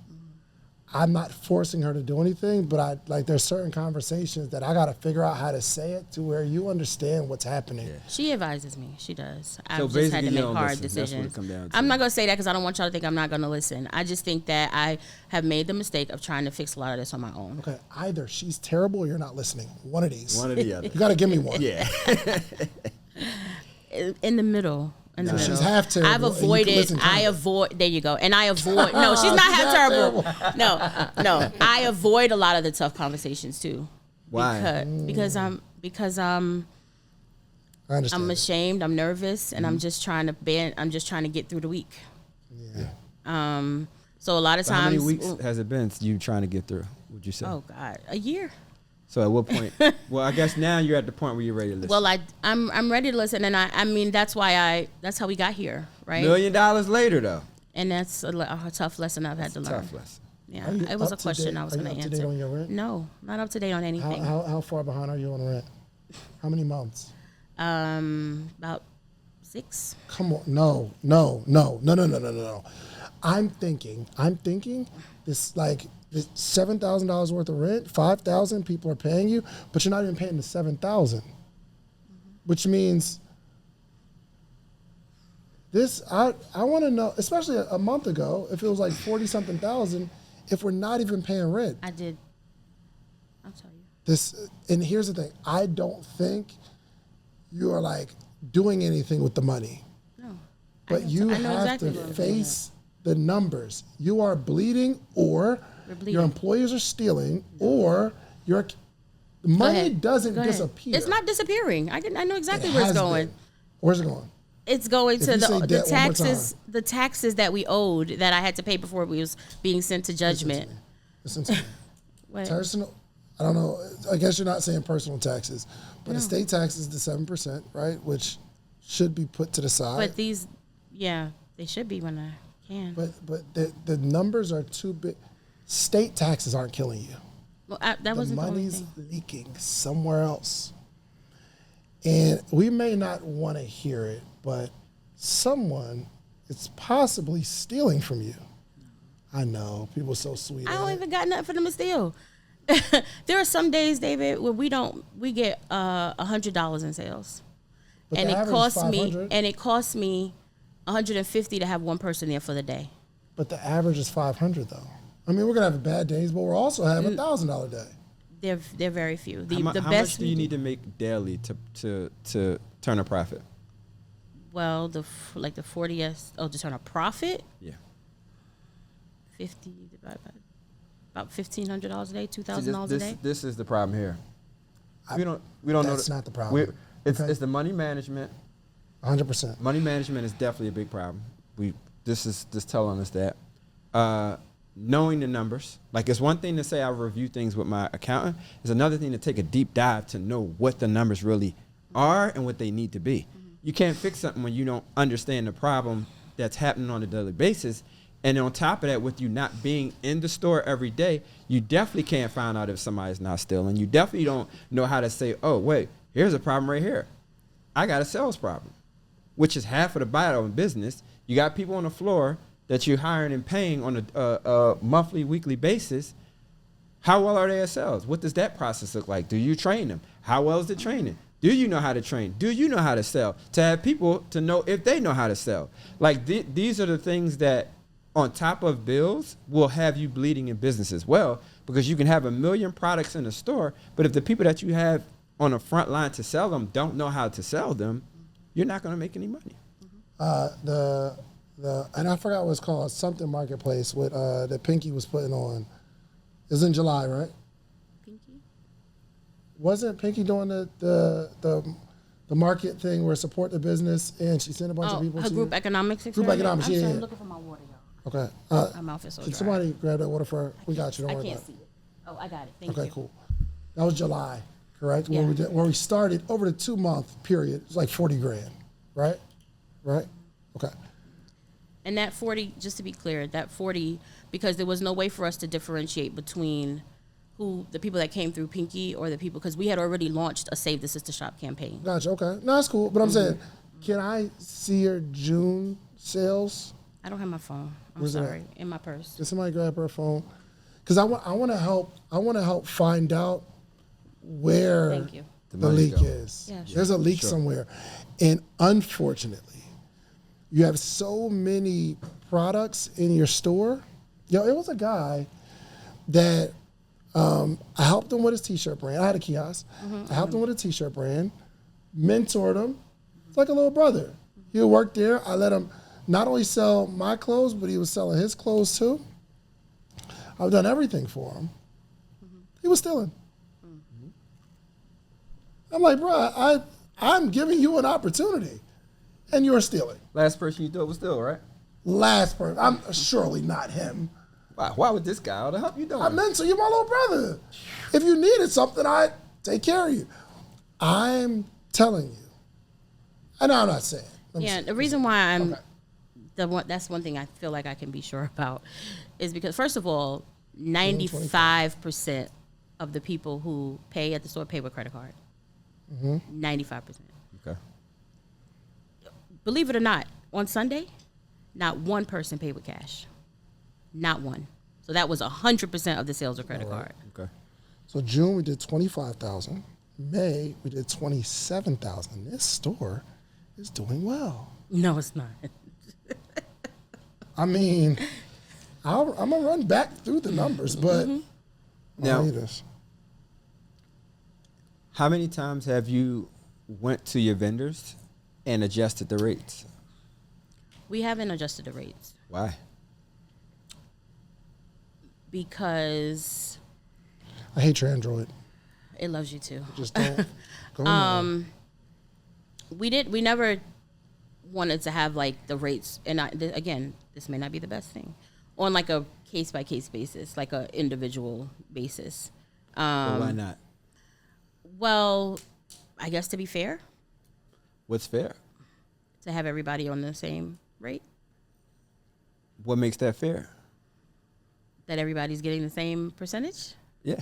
I'm not forcing her to do anything, but there's certain conversations that I got to figure out how to say it to where you understand what's happening. Yeah. She advises me. She does. I've just had to make hard decisions. I'm not going to say that because I don't want y'all to think I'm not going to listen. I just think that I have made the mistake of trying to fix a lot of this on my own. Okay, either she's terrible or you're not listening. One of these. One or the other. You got to give me one. Yeah. In the middle. She's half terrible. There you go. And I avoid, no, she's not half terrible. No. I avoid a lot of the tough conversations too. Why? Because I'm ashamed, I'm nervous, and I'm just trying to get through the week. Yeah. So a lot of times. How many weeks has it been you trying to get through, would you say? Oh God, a year. So at what point? Well, I guess now you're at the point where you're ready to listen. Well, I'm ready to listen, and I mean that's how we got here, right? $1 million later, though. And that's a tough lesson I've had to learn. Tough lesson. Yeah, it was a question I was going to answer. Are you up to date on your rent? No, not up to date on anything. How far behind are you on rent? How many months? About 6. Come on, no. I'm thinking this this $7,000 worth of rent, $5,000 people are paying you, but you're not even paying the $7,000, which means this. I want to know, especially a month ago, if it was like 40-something thousand, if we're not even paying rent. I did. I'll tell you. This, and here's the thing: I don't think you are like doing anything with the money. No, but you have to face the numbers. You are bleeding, or your employers are stealing, or your money doesn't disappear. It's not disappearing. I know exactly where it's going. Where's it going? It's going to the taxes. The taxes that we owed that I had to pay before we was being sent to judgment. Listen to me. What? Personal. I don't know. I guess you're not saying personal taxes, but the state tax is the 7%, right? Which should be put to the side. But these, yeah, they should be when I can. But the numbers are too big. State taxes aren't killing you. Well, that wasn't the only money's thing. leaking somewhere else. And we may not want to hear it, but someone is possibly stealing from you. I know. People are so sweet. I don't even got nothing for them to steal. There are some days, David, where we get $100 in sales. But And the it average is costs me $150 to have one person there for the day. But the average is 500 though. I mean, we're gonna have bad days, but we're also having $1,000 day. They're very few. The How best much do you need to make daily to turn a profit? Well, the 40s. Oh, to turn a profit. Yeah. 50 divided by about $1,500 a day, $2,000 a day. This is the problem here. We don't know. That's not the problem. It's the money management. 100%. Money management is definitely a big problem. This is just telling us that. Knowing the numbers, like it's one thing to say I review things with my accountant. It's another thing to take a deep dive to know what the numbers really are and what they need to be. You can't fix something when you don't understand the problem that's happening on a daily basis. And on top of that, with you not being in the store every day, you definitely can't find out if somebody's not stealing. You definitely don't know how to say, oh, wait, here's a problem right here. I got a sales problem, which is half of the battle in business. You got people on the floor that you're hiring and paying on a monthly, weekly basis. How well are they at sales? What does that process look like? Do you train them? How well is the training? Do you know how to train? Do you know how to sell? To have people to know if they know how to sell. Like these are the things that on top of bills will have you bleeding in business as well, because you can have 1 million products in the store, but if the people that you have on the front line to sell them don't know how to sell them, you're not going to make any money. And I forgot what it's called, something marketplace with that Pinky was putting on. It was in July, right? Pinky? Wasn't Pinky doing the market thing where support the business and she sent a bunch of people her to group you? economics Group experiment? economics, I'm yeah. sorry, I'm looking for my water, y'all. Okay. My mouth is so Can dry. somebody grab that water for her? We got you. Don't I worry can't about see it. it. Oh, I got it. Thank you. Okay, cool. That was July, correct? Yeah. Where we started over the 2-month period. It's like 40 grand, right? Right? Okay. And that 40, just to be clear, that 40, because there was no way for us to differentiate between the people that came through Pinky or the people, because we had already launched a Save the Sister Shop campaign. Gotcha. Okay. No, that's cool. But I'm saying, can I see your June sales? I don't have my phone. I'm Where's it sorry. In my purse. Can somebody grab her phone? Because I want to help. I want to help find out where Thank you. the leak is. Yeah, sure. There's a leak somewhere, and unfortunately, you have so many products in your store. Yo, it was a guy that I helped him with his t-shirt brand. I had a kiosk. I helped him with a t-shirt brand, mentored him. It's like a little brother. He would work there. I let him not only sell my clothes, but he was selling his clothes too. I've done everything for him. He was stealing. I'm like, bro, I'm giving you an opportunity, and you're stealing. Last person you thought was still, right? Last person. I'm surely not him. Why would this guy ought to help you doing? I meant to. You're my little brother. If you needed something, I'd take care of you. I'm telling you. And I'm not saying. Yeah, the reason why I'm that's one thing I feel like I can be sure about is because, first of all, 95% of the people who pay at the store pay with credit card. 95%. Okay. Believe it or not, on Sunday, not one person paid with cash. Not one. So that was 100% of the sales of credit card. Okay. So June we did 25,000. May we did 27,000. This store is doing well. No, it's not. I mean, I'm gonna run back through the numbers, but Now, this. how many times have you went to your vendors and adjusted the rates? We haven't adjusted the rates Why? because I hate your Android. it loves you too. Just don't go on. We never wanted to have like the rates, and again, this may not be the best thing, on like a case by case basis, like a individual basis. Well, why not? Well, I guess to be fair, What's fair? to have everybody on the same rate, What makes that fair? that everybody's getting the same percentage. Yeah.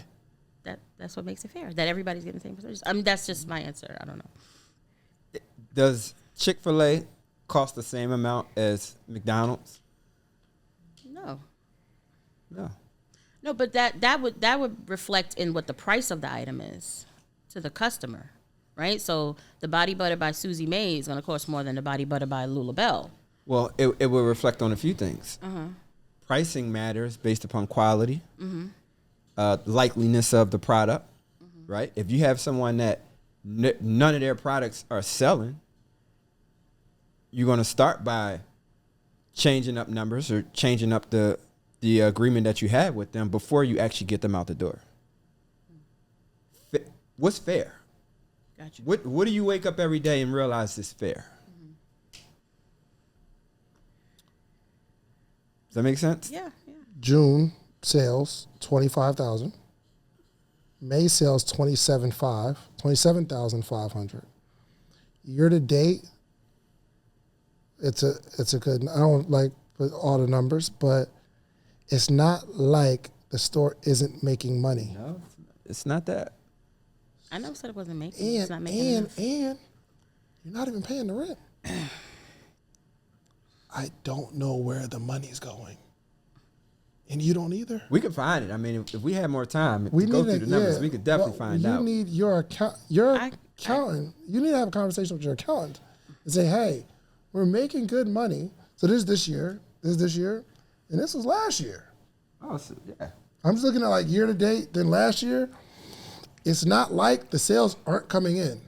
That's what makes it fair. That everybody's getting the same percentage. I mean, that's just my answer. I don't know. Does Chick-fil-A cost the same amount as McDonald's? No. No. No, but that would reflect in what the price of the item is to the customer, right? So the body butter by Susie Mae is going to cost more than the body butter by Lula Bell. Well, it will reflect on a few things. Pricing matters based upon quality, likeliness of the product, right? If you have someone that none of their products are selling, you're going to start by changing up numbers or changing up the agreement that you have with them before you actually get them out the door. What's fair? Gotcha. What do you wake up every day and realize is fair? Does that make sense? Yeah. June sales 25,000. May sales 27,500. Year to date, it's a good. I don't like put all the numbers, but it's not like the store isn't making money. No, it's not that. I never said it wasn't making. It's not making enough. And you're not even paying the rent. I don't know where the money's going. And you don't either. We could find it. I mean, if we had more time We to go need through the numbers, we could definitely find out. You need your accountant. You need to have a conversation with your accountant and say, hey, we're making good money. So this year, and this was last year. Oh, so, yeah. I'm just looking at like year to date, then last year. It's not like the sales aren't coming in.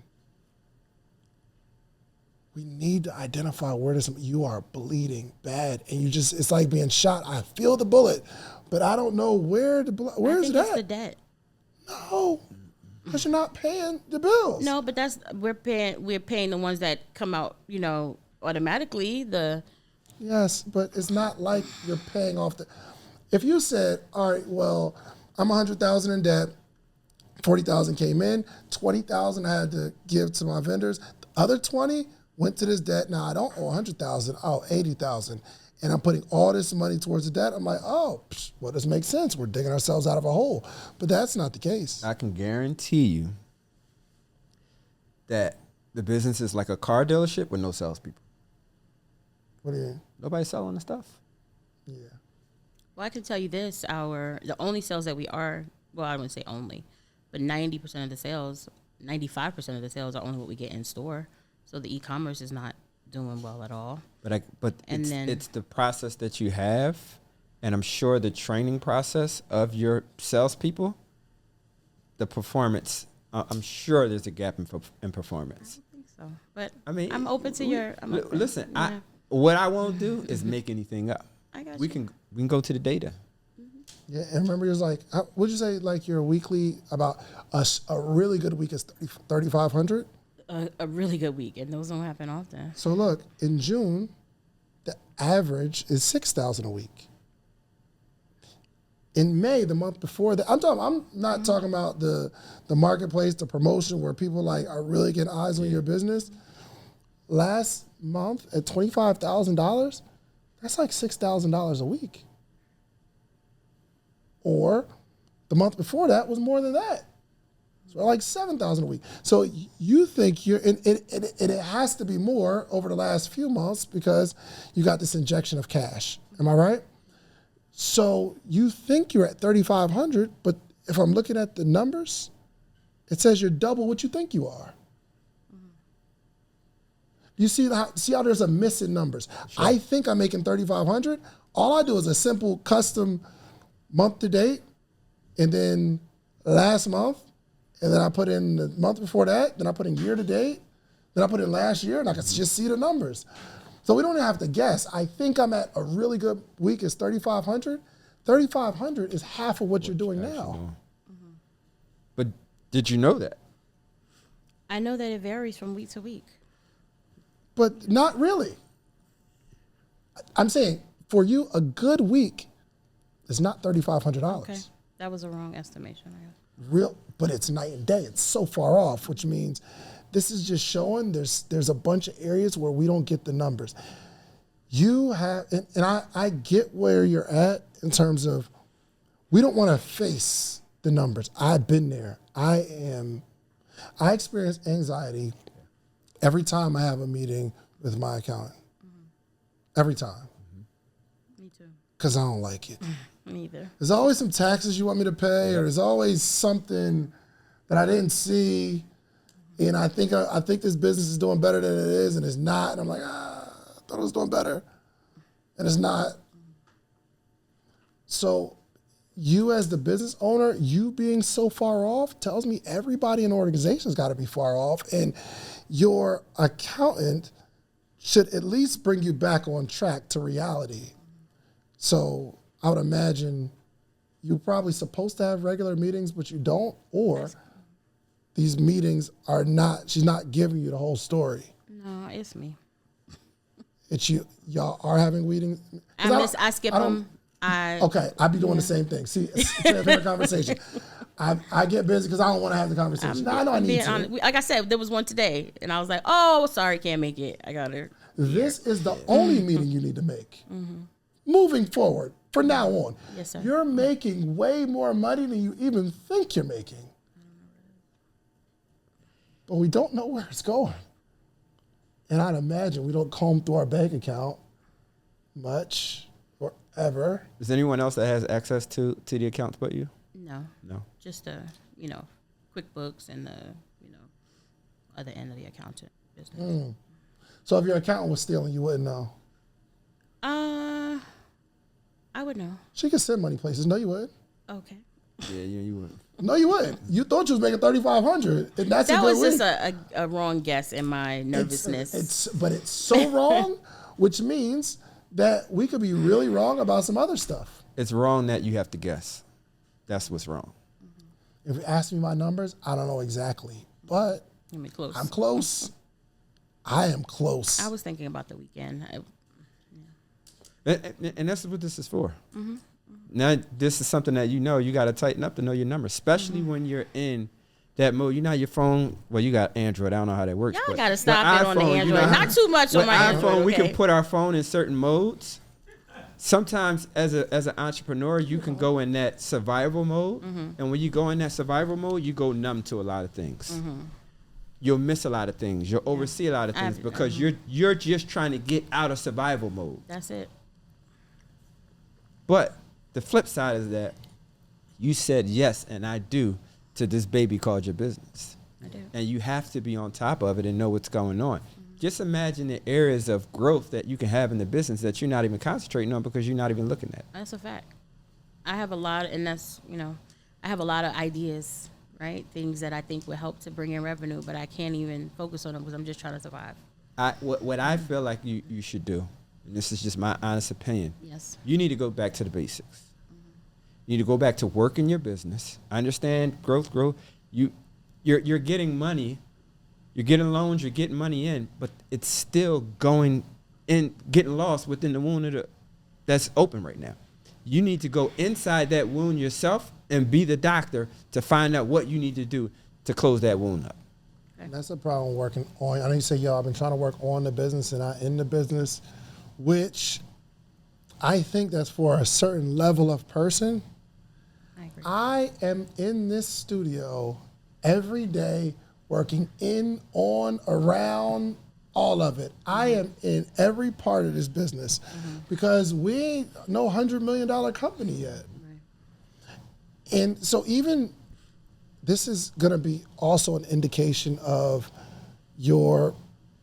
We need to identify where you are bleeding bad, and it's like being shot. I feel the bullet, but I don't know where's it It's at? the debt. No, because you're not paying the bills. No, but we're paying the ones that come out, automatically. Yes, but it's not like you're paying off if you said, all right, well, I'm $100,000 in debt, 40,000 came in, 20,000 I had to give to my vendors, the other 20 went to this debt. Now I don't owe 100,000, I owe 80,000, and I'm putting all this money towards the debt. I'm like, well, this makes sense. We're digging ourselves out of a hole, but that's not the case. I can guarantee you that the business is like a car dealership with no salespeople. What do you mean? Nobody's selling the stuff. Yeah. Well, I can tell you this: the only sales that we are, well, I wouldn't say only, but 90% of the sales, 95% of the sales are only what we get in store. So the e-commerce is not doing well at all. But it's the process that you have, and I'm sure the training process of your salespeople, the performance. I'm sure there's a gap in performance. I think so, but I mean, I'm open to your. Listen, yeah. what I won't do is make anything up. I got we you. can go to the data. Yeah, and remember, it was like, would you say like your weekly about a really good week is 3,500? A really good week, and those don't happen often. So look, in June, the average is 6,000 a week. In May, the month before that, I'm not talking about the marketplace, the promotion where people like are really getting eyes on your business. Last month at $25,000, that's like $6,000 a week. Or the month before that was more than that. So like $7,000 a week. So you think it has to be more over the last few months because you got this injection of cash. Am I right? So you think you're at 3,500, but if I'm looking at the numbers, it says you're double what you think you are. You see how there's a miss in numbers. Sure. I think I'm making 3,500. All I do is a simple custom month to date, and then last month, and then I put in the month before that, then I put in year to date, then I put in last year, and I can just see the numbers. So we don't even have to guess. I think I'm at a really good week is 3,500. 3,500 is half of what you're doing now. Mm-hmm. But did you know that? I know that it varies from week to week. But not really. I'm saying for you, a good week is not $3,500. Okay, that was a wrong estimation. but it's night and day. It's so far off, which means this is just showing there's a bunch of areas where we don't get the numbers. You have, and I get where you're at in terms of we don't want to face the numbers. I've been there. I experience anxiety every time I have a meeting with my accountant. Every time. Me too. Because I don't like it. Me either. There's always some taxes you want me to pay, or there's always something that I didn't see, and I think this business is doing better than it is, and it's not. And I'm like, I thought it was doing better, and it's not. So you as the business owner, you being so far off tells me everybody in the organization's got to be far off, and your accountant should at least bring you back on track to reality. So I would imagine you're probably supposed to have regular meetings, but you don't, or these meetings are not, she's not giving you the whole story. No, it's me. It's you, y'all are having meetings? I skip them. Okay, I'd be doing the same thing. See, it's a fair conversation. I get busy because I don't want to have the conversation. I know I need to. Like I said, there was one today, and I was like, oh, sorry, can't make it. I got it. This is the only meeting you need to make. Moving forward, from now on, Yes, sir. you're making way more money than you even think you're making. But we don't know where it's going. And I'd imagine we don't comb through our bank account much or ever. Is anyone else that has access to the accounts but you? No. No. Just QuickBooks and the other end of the accountant business. So if your accountant was stealing, you wouldn't know. I would know. She could send money places. No, you wouldn't. Okay. Yeah, you would. No, you wouldn't. You thought you was making $3,500, and that's That a good was week. just a wrong guess in my nervousness. But it's so wrong, which means that we could be really wrong about some other stuff. It's wrong that you have to guess. That's what's wrong. If you ask me my numbers, I don't know exactly, but Give me close. I'm close. I am close. I was thinking about the weekend. And that's what this is for. Now, this is something that you got to tighten up to know your numbers, especially when you're in that mode. You know your phone, well, you got Android. I don't know how that works. Y'all got to stop it on the Android. Not too much on my Android. We can put our phone in certain modes. Sometimes as an entrepreneur, you can go in that survival mode. And when you go in that survival mode, you go numb to a lot of things. You'll miss a lot of things. You'll oversee a lot of things because you're just trying to get out of survival mode. That's it. But the flip side is that you said yes and I do to this baby called your business. I do. And you have to be on top of it and know what's going on. Just imagine the areas of growth that you can have in the business that you're not even concentrating on because you're not even looking at. That's a fact. I have a lot, and that's, I have a lot of ideas, right? Things that I think would help to bring in revenue, but I can't even focus on them because I'm just trying to survive. What I feel like you should do, and this is just my honest opinion. Yes. You need to go back to the basics. You need to go back to working your business. I understand growth. You're getting money. You're getting loans, you're getting money in, but it's still going in, getting lost within the wound that's open right now. You need to go inside that wound yourself and be the doctor to find out what you need to do to close that wound up. And that's the problem working on. I know you say, I've been trying to work on the business and not in the business, which I think that's for a certain level of person. I agree. I am in this studio every day working in, on, around, all of it. I am in every part of this business because we ain't no $100 million company yet. Right. And so even this is gonna be also an indication of your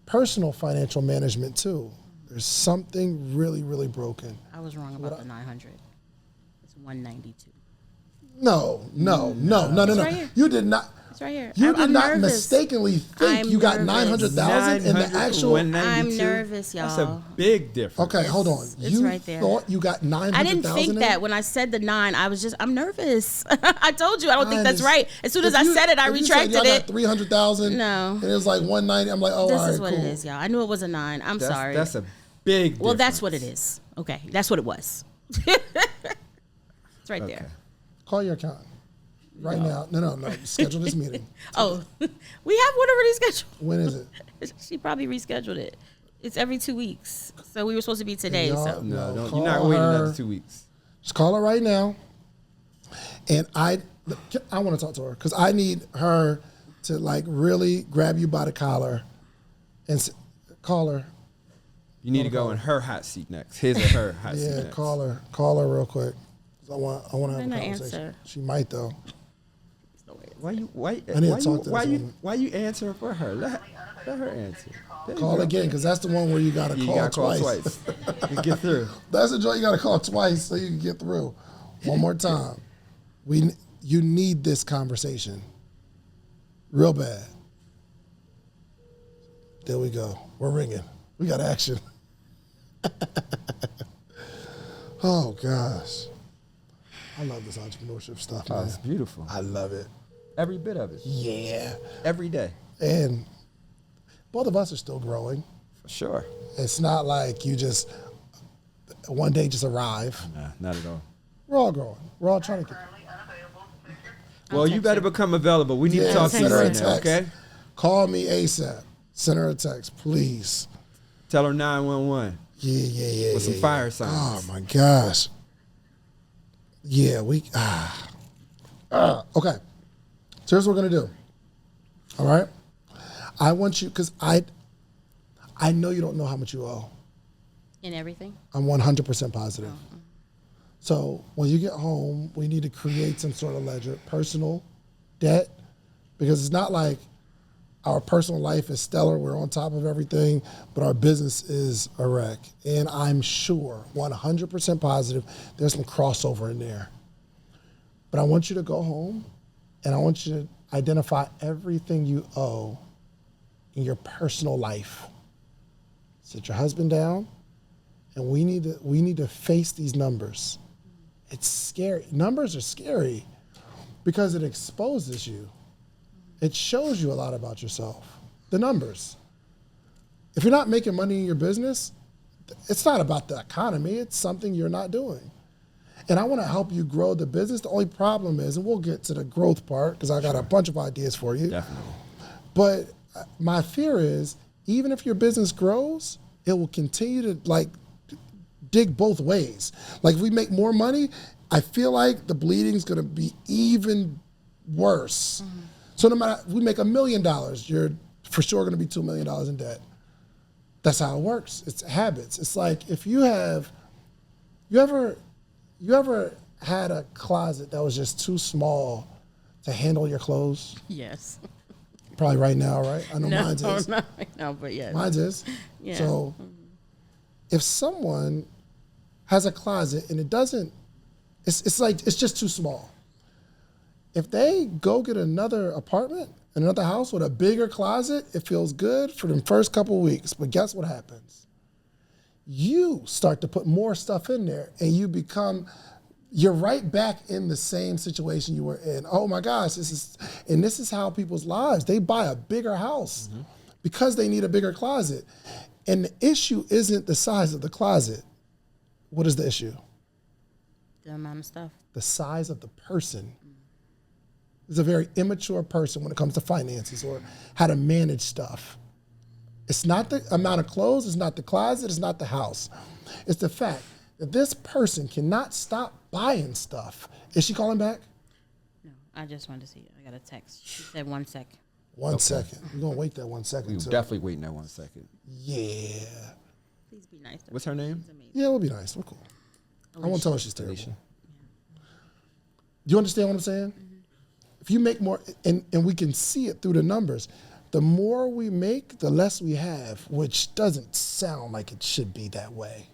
personal financial management too. There's something really, really broken. I was wrong about the 900. It's 192. No. Right here. You did not. It's right here. You did I'm not nervous. mistakenly think I'm you got nervous. 900,000 in the actual. 192. I'm nervous, y'all. That's a big difference. Okay, hold on. It's You right there. thought you got 900,000. I didn't think in that it? when I said the 9. I'm nervous. I told you I don't think that's right. As soon as If I you- said it, I if you said retracted y'all it. got 300,000. No. And it was like 190. I'm like, oh, This all right, is what cool. it is, y'all. I knew it was a 9. I'm sorry. That's a big difference. Well, that's what it is. Okay, that's what it was. It's right there. Call your accountant. Right now. No. Schedule this meeting. Oh, we have one already scheduled. When is it? She probably rescheduled it. It's every 2 weeks. So we were supposed to be today. So No, don't, call you're not waiting her. another 2 weeks. Just call her right now. And I want to talk to her because I need her to like really grab you by the collar and call her. You need to go in her hot seat next. His or her hot seat Yeah, next. call her real quick. 'Cause I want to have a Might not conversation. answer. She might though. Why you answering for her? Let her answer. There you Call go. again because that's the one where you got to You call gotta call twice. twice. You get through. That's the joint you got to call twice so you can get through. One more time. You need this conversation. Real bad. There we go. We're ringing. We got action. Oh, gosh. I love this entrepreneurship stuff, Oh, man. it's beautiful. I love it. Every bit of it. Yeah. Every day. And both of us are still growing. For sure. It's not like you just one day just arrive. Nah, not at all. We're all growing. We're all trying to get. Well, you better become available. We need to talk to you send her a right now, text. okay? Call me ASAP. Send her a text, please. Tell her 911 Yeah. with some fire signs. Oh my gosh. Yeah, okay. So here's what we're gonna do. All right. I want you because I know you don't know how much you owe. in everything. I'm 100% positive. So when you get home, we need to create some sort of ledger, personal debt, because it's not like our personal life is stellar, we're on top of everything, but our business is a wreck. And I'm sure, 100% positive, there's some crossover in there. But I want you to go home and I want you to identify everything you owe in your personal life. Sit your husband down, and we need to face these numbers. It's scary. Numbers are scary because it exposes you. It shows you a lot about yourself. The numbers. If you're not making money in your business, it's not about the economy. It's something you're not doing. And I want to help you grow the business. The only problem is, and we'll get to the growth part because I got a bunch of ideas for you. Definitely. But my fear is, even if your business grows, it will continue to like dig both ways. Like if we make more money, I feel like the bleeding is going to be even worse. Mm-hmm. So no matter, if we make $1 million, you're for sure going to be $2 million in debt. That's how it works. It's habits. It's like if you ever had a closet that was just too small to handle your clothes? Yes. Probably right now, right? I know mine's is. Not right now, but yes. Mine's is. Yeah. So if someone has a closet and it doesn't, it's like, it's just too small. If they go get another apartment, another house with a bigger closet, it feels good for the first couple of weeks. But guess what happens? You start to put more stuff in there and you're right back in the same situation you were in. Oh my gosh, this is how people's lives, they buy a bigger house because they need a bigger closet. And the issue isn't the size of the closet. What is the issue? The amount of stuff. The size of the person. Is a very immature person when it comes to finances or how to manage stuff. It's not the amount of clothes, it's not the closet, it's not the house. It's the fact that this person cannot stop buying stuff. Is she calling back? No, I just wanted to see it. I got a text. She said 1 sec. One second. We're going to wait that 1 second. We too. definitely waiting that 1 second. Yeah. Please be nice. What's her name? She's amazing. Yeah, we'll be nice. We're cool. I won't tell her she's terrible. Alicia. Do you understand what I'm saying? Mm-hmm. If you make more, and we can see it through the numbers, the more we make, the less we have, which doesn't sound like it should be that way.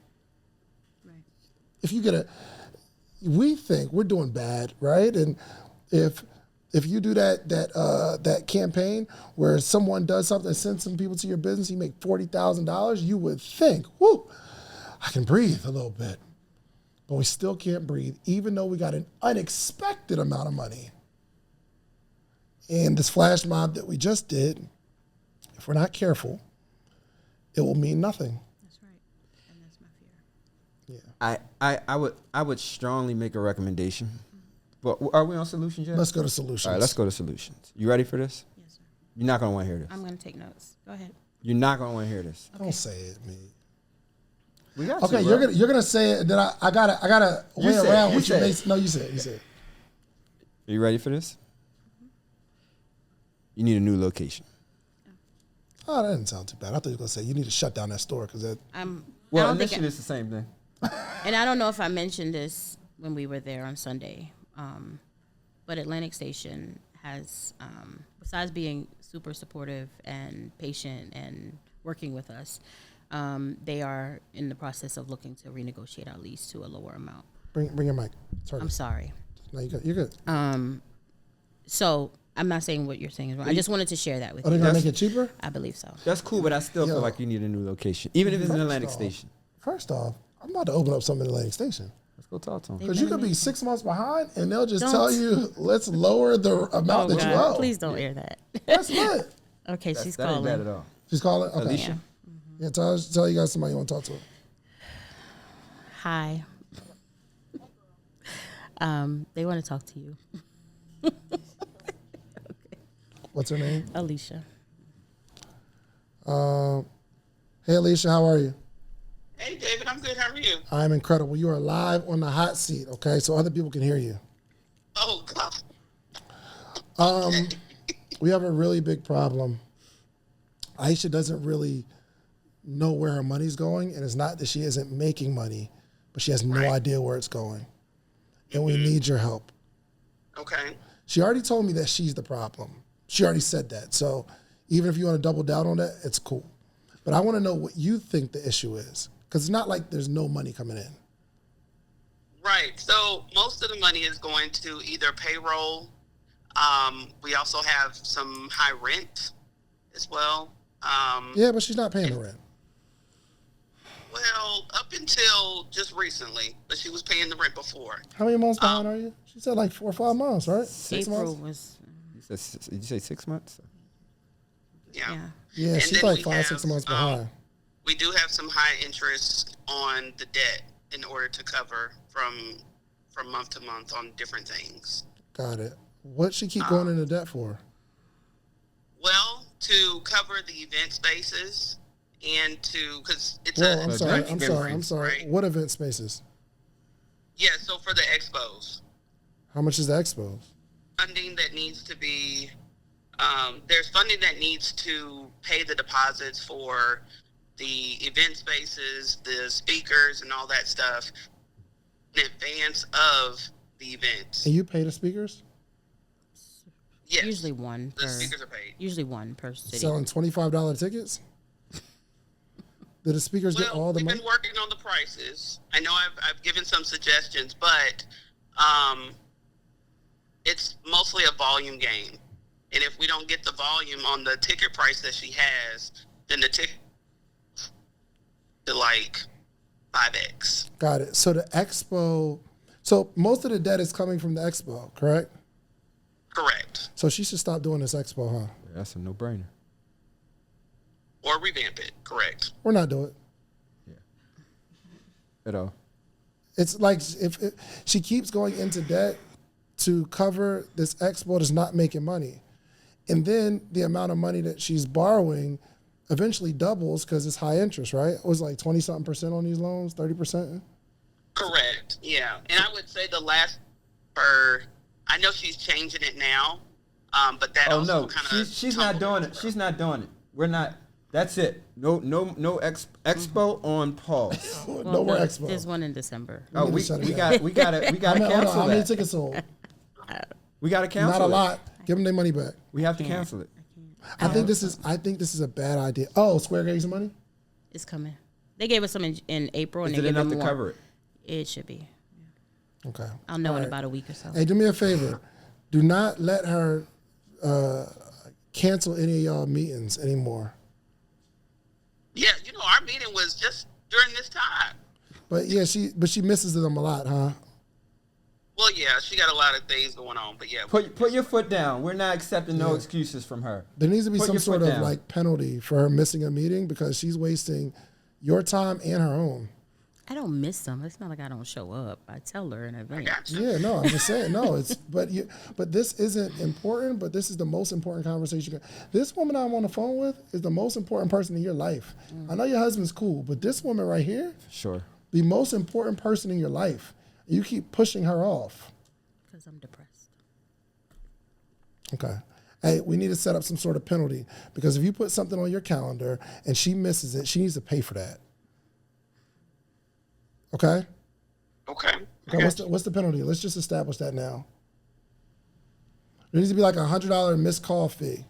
Right. If you get we think we're doing bad, right? And if you do that campaign where someone does something, sends some people to your business, you make $40,000, you would think, whoo, I can breathe a little bit. But we still can't breathe, even though we got an unexpected amount of money. And this flash mob that we just did, if we're not careful, it will mean nothing. That's right. And that's my fear. Yeah. I would strongly make a recommendation But are we on solutions yet? Let's go to solutions. All right, let's go to solutions. You ready for this? Yes, sir. You're not gonna want to hear this. I'm going to take notes. Go ahead. You're not gonna want to hear this. Don't say it, me. We got Okay, to, you're gonna say it. Then I gotta You way said it, around you what you said may. it. No, you said it. You said it. Are you ready for this? You need a new location. Oh, that didn't sound too bad. I thought you were gonna say you need to shut down that store because that. I Well, don't think initially it's the same thing. and I don't know if I mentioned this when we were there on Sunday, but Atlantic Station has, besides being super supportive and patient and working with us, they are in the process of looking to renegotiate our lease to a lower amount. Bring your mic. Sorry. I'm sorry. No, you're good. So I'm not saying what you're saying is wrong. I just wanted to share that with Are they you. gonna make it cheaper? I believe so. That's cool, but I still Yo. feel like you need a new location, even if it's an Atlantic Station. First off, I'm about to open up something in Atlantic Station. Let's go talk to them. Because you could be 6 months behind and they'll just Don't. tell you, let's lower the amount Oh, that you God. owe. Please don't air that. That's lit. Okay, she's That ain't bad at calling. all. She's calling? Okay. Alicia? Yeah, tell you guys somebody you want to talk to. Hi. They want to talk to you. What's her name? Alicia. Hey, Alicia, how are you? Hey, David, I'm good. How are you? I'm incredible. You are live on the hot seat, okay? So other people can hear you. Oh, God. We have a really big problem. Aisha doesn't really know where her money's going, and it's not that she isn't making money, but she has no idea where it's going. And we need your help. Okay. She already told me that she's the problem. She already said that. So even if you want to double down on that, it's cool. But I want to know what you think the issue is, because it's not like there's no money coming in. Right. So most of the money is going to either payroll. We also have some high rent as well. Yeah, but she's not paying the rent. Well, up until just recently, but she was paying the rent before. How many months behind are you? She said like 4 or 5 months, right? 6 April months? was, Did you say 6 months? Yeah. yeah. Yeah, And she's then like we 5, 6 months behind. We do have some high interest on the debt in order to cover from month to month on different things. Got it. What she keep going into debt for? Well, to cover the event spaces and to, because it's Well, a... I'm sorry. Right? What event spaces? Yeah, so for the expos, How much is the expos? funding that needs to be, there's funding that needs to pay the deposits for the event spaces, the speakers, and all that stuff in advance of the events. And you pay the speakers? Yes, Usually one the per. speakers are paid. Usually one per city. Selling $25 tickets? Do the speakers get all the we've money? been working on the prices. I know I've given some suggestions, but it's mostly a volume game. And if we don't get the volume on the ticket price that she has, then the ticket to like 5x. Got it. So the expo, so most of the debt is coming from the expo, correct? Correct. So she should stop doing this expo, huh? That's a no-brainer. Or revamp it. Correct. Or not do it. At all. It's like if she keeps going into debt to cover this expo that's not making money. And then the amount of money that she's borrowing eventually doubles because it's high interest, right? It was like 20-something% on these loans, 30%? Correct. Yeah. And I would say the last I know she's changing it now, but that Oh also no, kind of she's not doing it. She's not doing it. We're not. That's it. No expo on pause. No more expo. There's one in December. Oh, we shut it got down. to cancel How many that. tickets sold? We got to cancel. Not a it. lot. Give them their money back. We have to cancel it. I think this is a bad idea. Oh, Square gave you some money? It's coming. They gave us some in April, and Is they it gave enough us to more. cover it? It should be. Okay. I'll know All in right. about a week or so. Hey, do me a favor. Do not let her cancel any of y'all meetings anymore. Yeah, our meeting was just during this time. But yeah, she misses them a lot, huh? Well, yeah, she got a lot of things going on, but yeah. Put your foot down. We're not accepting no excuses from her. There needs to be Put some your sort foot of down. like penalty for her missing a meeting because she's wasting your time and her own. I don't miss them. It's not like I don't show up. I tell her in advance. Yeah, no, I'm just saying, no, but this isn't important, but this is the most important conversation. This woman I'm on the phone with is the most important person in your life. I know your husband's cool, but this woman right here, Sure. the most important person in your life, you keep pushing her off. Because I'm depressed. Okay. Hey, we need to set up some sort of penalty, because if you put something on your calendar and she misses it, she needs to pay for that. Okay? Okay. Okay, what's the penalty? Let's just establish that now. There needs to be like $100 missed call fee.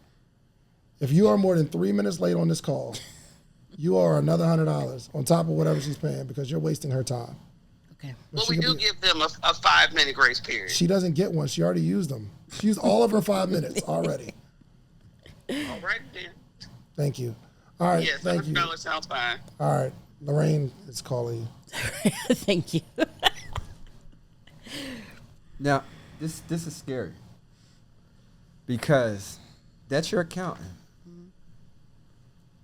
If you are more than 3 minutes late on this call, you are another $100 on top of whatever she's paying, because you're wasting her time. Okay. Well, we do give them a 5-minute grace period. She doesn't get one. She already used them. She used all of her 5 minutes already. All right, then. Thank you. All right, Yes, thank you. $100 sounds fine. All right, Lorraine is calling you. Thank you. Now, this is scary because that's your accountant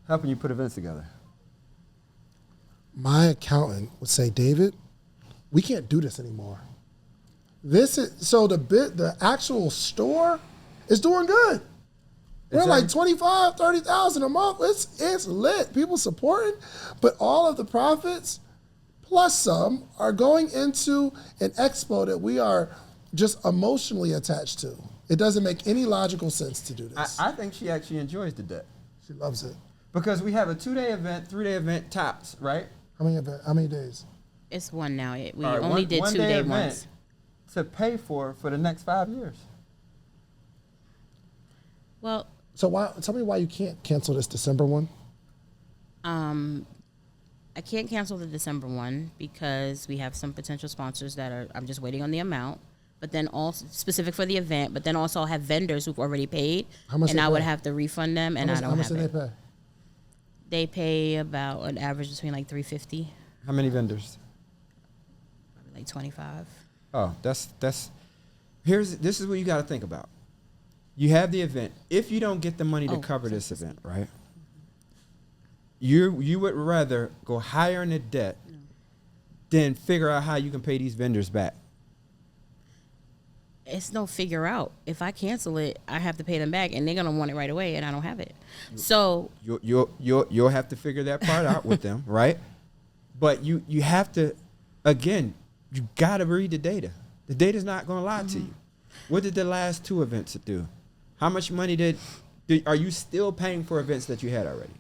helping you put events together. My accountant would say, David, we can't do this anymore. This is so the actual store is doing good. We're like 25, 30,000 a month. It's lit. People supporting, but all of the profits plus some are going into an expo that we are just emotionally attached to. It doesn't make any logical sense to do this. I think she actually enjoys the debt She loves it. because we have a 2-day event, 3-day event tops, right? How many days? It's one now. We All right, only did one 2 day event ones. to pay for the next 5 years. Well, So tell me why you can't cancel this December one? I can't cancel the December one because we have some potential sponsors I'm just waiting on the amount. But then also specific for the event, but then also have vendors who've already paid. How much and they I would pay? have to refund them, and I don't How much have do it. they pay? They pay about an average between like $350, How many vendors? probably like 25. Oh, this is what you got to think about. You have the event. If you don't get the money to cover this event, right? You would rather go higher in the debt than figure out how you can pay these vendors back. It's no figure out. If I cancel it, I have to pay them back, and they're gonna want it right away, and I don't have it. So You'll have to figure that part out with them, right? But you have to, again, you got to read the data. The data's not going to lie to you. What did the last 2 events do? How much money are you still paying for events that you had already?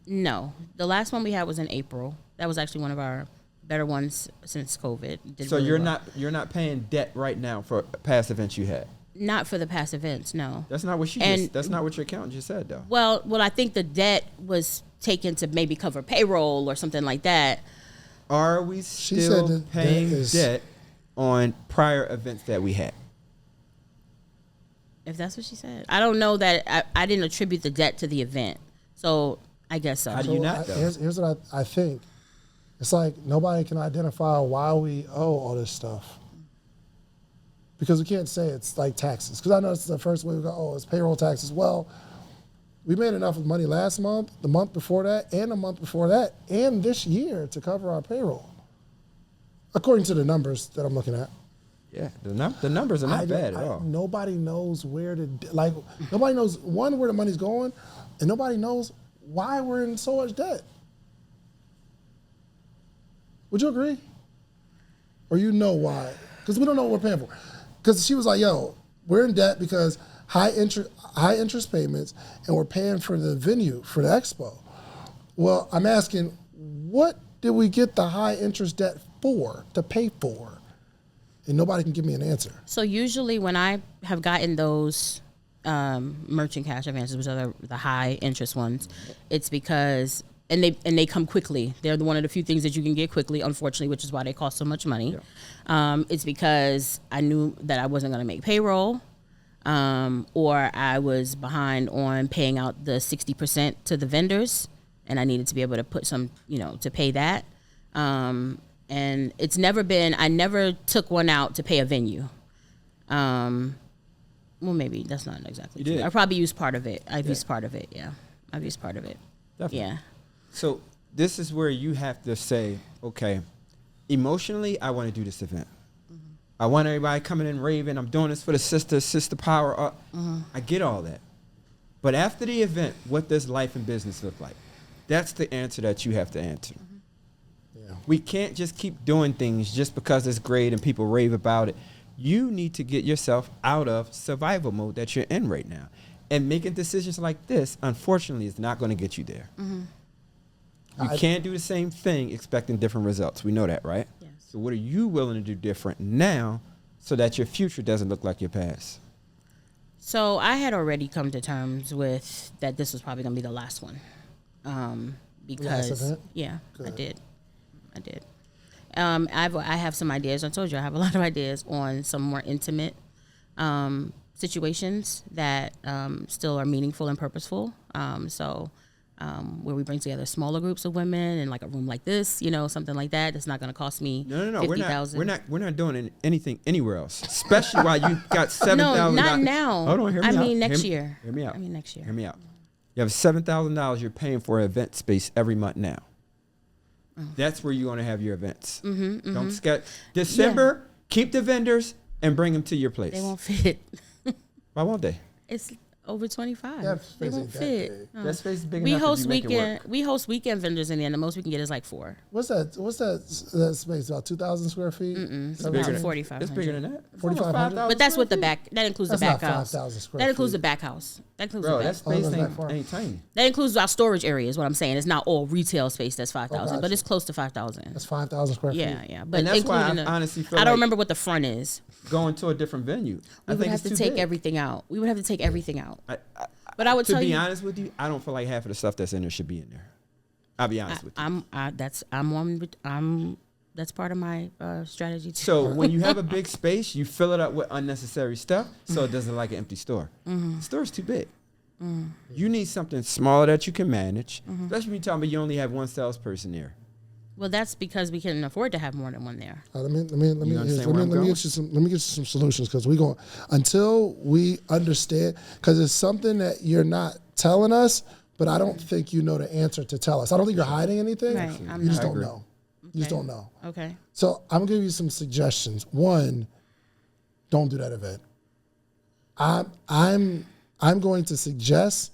no, the last one we had was in April. That was actually one of our better ones since COVID. Did So really well. you're not paying debt right now for past events you had. Not for the past events, no. That's not what that's not what your accountant just said, though. Well, I think the debt was taken to maybe cover payroll or something like that. Are we She still said that paying that is- debt on prior events that we had? If that's what she said, I don't know that I didn't attribute the debt to the event, so I guess so. How do you not, though? Here's what I think. It's like nobody can identify why we owe all this stuff. Because we can't say it's like taxes. Because I know it's the first way we go, it's payroll taxes. Well, we made enough of money last month, the month before that, and the month before that, and this year to cover our payroll. According to the numbers that I'm looking at. Yeah, the numbers are not bad at all. Nobody knows nobody knows, one, where the money's going, and nobody knows why we're in so much debt. Would you agree? Or you know why? Because we don't know what we're paying for. Because she was like, yo, we're in debt because high interest payments, and we're paying for the venue, for the expo. Well, I'm asking, what did we get the high interest debt for, to pay for? And nobody can give me an answer. So usually when I have gotten those merchant cash advances, which are the high interest ones, it's because and they come quickly. They're one of the few things that you can get quickly, unfortunately, which is why they cost so much money. Yeah. It's because I knew that I wasn't going to make payroll, or I was behind on paying out the 60% to the vendors, and I needed to be able to put some, to pay that. And it's never been, I never took one out to pay a venue. Well, maybe that's not exactly true. I probably used part of it. I've used part of it, yeah. I've used part of it. Definitely. Yeah. So this is where you have to say, okay, emotionally, I want to do this event. I want everybody coming in raving. I'm doing this for the sister power. I get all that. But after the event, what does life and business look like? That's the answer that you have to answer. Yeah. We can't just keep doing things just because it's great and people rave about it. You need to get yourself out of survival mode that you're in right now. And making decisions like this, unfortunately, is not going to get you there. You can't do the same thing expecting different results. We know that, right? Yes. So what are you willing to do different now so that your future doesn't look like your past? So I had already come to terms with that this was probably going to be the last one. Because, yeah, good. I did. I have some ideas. I told you I have a lot of ideas on some more intimate situations that still are meaningful and purposeful. Where we bring together smaller groups of women in like a room like this, something like that. That's not going to cost me $50,000. We're not doing anything anywhere else, especially while you got $7,000. No, not now. Hold on, hear me out. I mean next year. Hear me out. I mean next year. Hear me out. You have $7,000 you're paying for an event space every month now. That's where you're going to have your events. Don't sketch. December, keep the vendors and bring them to your place. They won't fit. Why won't they? It's over 25. Yeah, they won't fit. That space is big enough to make it work. We host weekend vendors in there, and the most we can get is like 4. What's that space? About 2,000 square feet? It's about 4,500. It's bigger than that. 4,500. But that's with the back. That includes the back house. 5,000 square That includes feet. the back house. That includes Bro, the that back. space ain't tiny. That includes our storage area. Is what I'm saying. It's not all retail space. That's 5,000, but it's close to 5,000. That's 5,000 square feet. Yeah. But And that's why I including honestly feel I don't like remember what the front is. going to a different venue. We would have to take everything out. We would have to take everything out. But I would tell you, to be honest with you, I don't feel like half of the stuff that's in there should be in there. I'll be honest with you. That's part of my strategy too. So when you have a big space, you fill it up with unnecessary stuff, so it doesn't look like an empty store. The store's too big. You need something smaller that you can manage, especially when you're talking about you only have one salesperson there. Well, that's because we can afford to have more than one there. Let me get you some solutions, because we going until we understand, because it's something that you're not telling us, but I don't think you know the answer to tell us. I don't think you're hiding anything. Right, you just don't know. You just don't know. Okay. So I'm gonna give you some suggestions. One, don't do that event. I'm going to suggest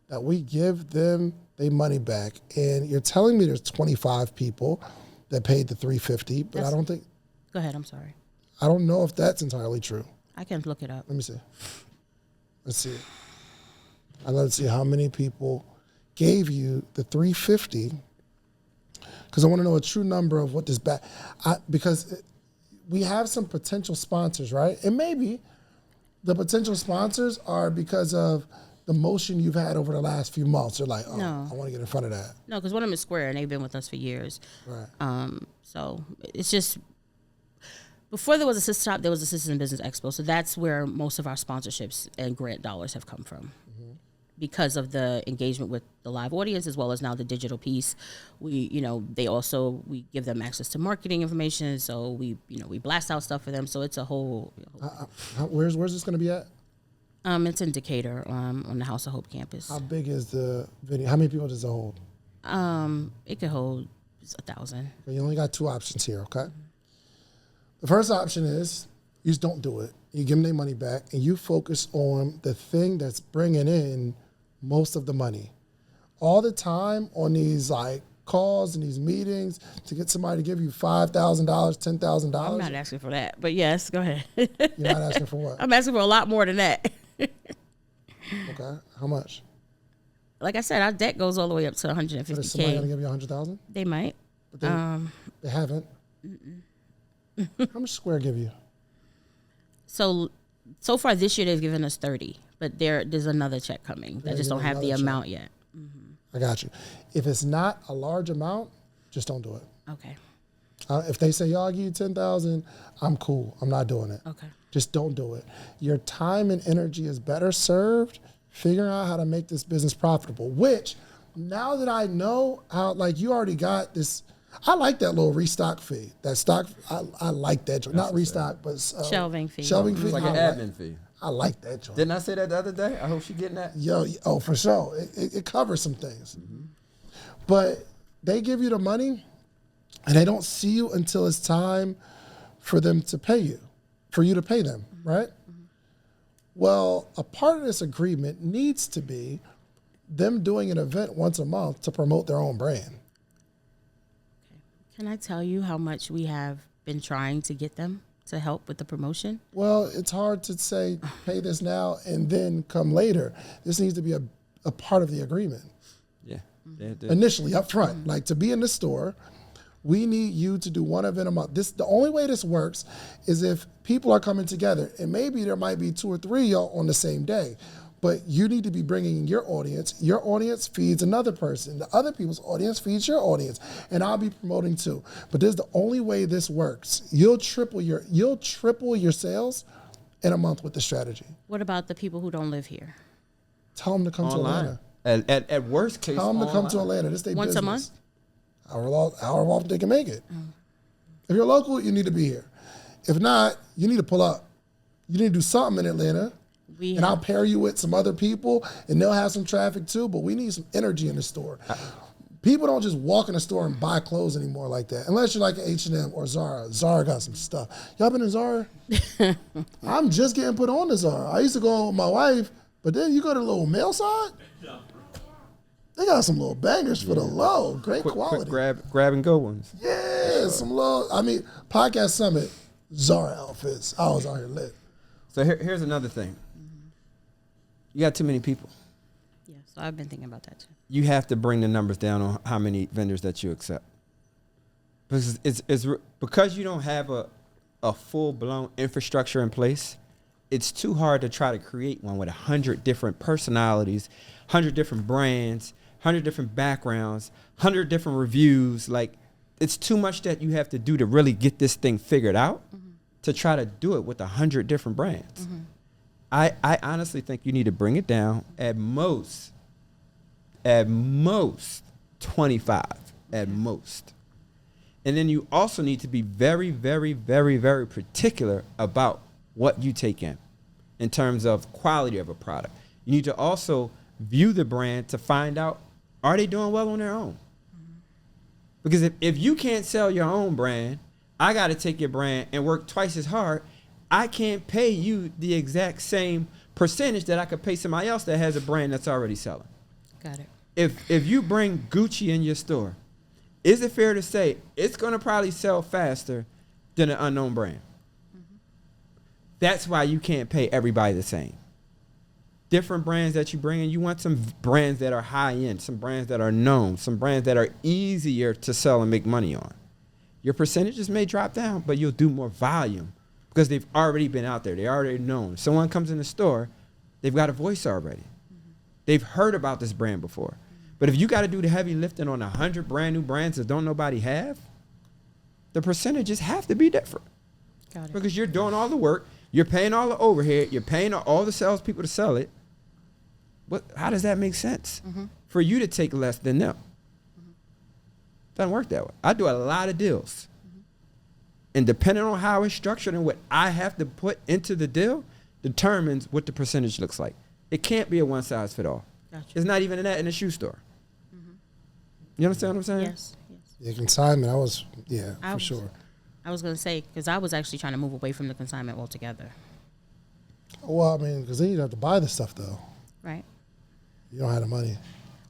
that we give them their money back. And you're telling me there's 25 people that paid the $350, but I don't think. Go ahead. I'm sorry. I don't know if that's entirely true. I can look it up. Let me see. Let's see. Let's see how many people gave you the $350, because I want to know a true number of what this back. Because we have some potential sponsors, right? And maybe the potential sponsors are because of the motion you've had over the last few months. They're like, no. I want to get in front of that. No, because one of them is Square, and they've been with us for years. Right. So it's just, before there was a Sistahs shop, there was a Sistahs in Business Expo. So that's where most of our sponsorships and grant dollars have come from. Because of the engagement with the live audience, as well as now the digital piece, we give them access to marketing information. So we blast out stuff for them. So it's a whole. Where's this going to be at? It's in Decatur, on the House of Hope campus. How big is the venue? How many people does it hold? It could hold 1,000. You only got 2 options here, okay? The first option is you just don't do it. You give them their money back, and you focus on the thing that's bringing in most of the money. All the time on these calls and these meetings to get somebody to give you $5,000, $10,000. I'm not asking for that, but yes, go ahead. You're not asking for what? I'm asking for a lot more than that. Okay, how much? Like I said, our debt goes all the way up to $150K. But is somebody gonna give you $100,000? They might. But they haven't. How much Square give you? So far this year they've given us 30, but there's another check coming. I just don't have the amount yet. I got you. If it's not a large amount, just don't do it. Okay. If they say, y'all give you $10,000, I'm cool. I'm not doing it. Okay. Just don't do it. Your time and energy is better served figuring out how to make this business profitable, which now that I know how, you already got this, I like that little restock fee. That stock, I like that joint. Not restock, but shelving fee. Shelving fee. It's like an admin fee. I like that joint. Didn't I say that the other day? I hope she's getting that. For sure. It covers some things. But they give you the money and they don't see you until it's time for them to pay you, for you to pay them, right? Well, a part of this agreement needs to be them doing an event once a month to promote their own brand. Can I tell you how much we have been trying to get them to help with the promotion? Well, it's hard to say pay this now and then come later. This needs to be a part of the agreement. Yeah. Initially, up front, like to be in the store, we need you to do one event a month. The only way this works is if people are coming together, and maybe there might be 2 or 3 y'all on the same day, but you need to be bringing in your audience. Your audience feeds another person. The other people's audience feeds your audience, and I'll be promoting too. But this is the only way this works. You'll triple your sales in a month with the strategy. What about the people who don't live here? Tell them to come Online. to Atlanta. At worst case, Tell them to come to online. Atlanta. This their Once business. a month? However often they can make it. If you're local, you need to be here. If not, you need to pull up. You need to do something in Atlanta. And I'll pair you with some other people, and they'll have some traffic too, but we need some energy in the store. People don't just walk in the store and buy clothes anymore like that, unless you're like an H&M or Zara. Zara got some stuff. Y'all been in Zara? I'm just getting put on to Zara. I used to go with my wife, but then you go to the little male side, they got some little bangers for the low. Great quality. Quick grab and go ones. Yeah, some little, Podcast Summit, Zara outfits. I was out here lit. So here's another thing. You got too many people. Yeah, so I've been thinking about that too. You have to bring the numbers down on how many vendors that you accept. Because because you don't have a full-blown infrastructure in place, it's too hard to try to create one with 100 different personalities, 100 different brands, 100 different backgrounds, 100 different reviews. Like, it's too much that you have to do to really get this thing figured out to try to do it with 100 different brands. I honestly think you need to bring it down at most 25 at most. And then you also need to be very, very, very, very particular about what you take in terms of quality of a product. You need to also view the brand to find out, are they doing well on their own? Because if you can't sell your own brand, I got to take your brand and work twice as hard. I can't pay you the exact same percentage that I could pay somebody else that has a brand that's already selling. Got it. If you bring Gucci in your store, is it fair to say it's going to probably sell faster than an unknown brand? That's why you can't pay everybody the same. Different brands that you bring in, you want some brands that are high end, some brands that are known, some brands that are easier to sell and make money on. Your percentages may drop down, but you'll do more volume because they've already been out there. They're already known. If someone comes in the store, they've got a voice already. They've heard about this brand before. But if you got to do the heavy lifting on 100 brand new brands that don't nobody have, the percentages have to be different. Got it. Because you're doing all the work, you're paying all the overhead, you're paying all the salespeople to sell it. How does that make sense? For you to take less than them? Doesn't work that way. I do a lot of deals. And depending on how it's structured and what I have to put into the deal determines what the percentage looks like. It can't be a one size fit all. Gotcha. It's not even that in a shoe store. You understand what I'm saying? Yes. Yeah, consignment, for sure. I was going to say, because I was actually trying to move away from the consignment altogether. Well, because then you'd have to buy the stuff, though. Right. You don't have the money.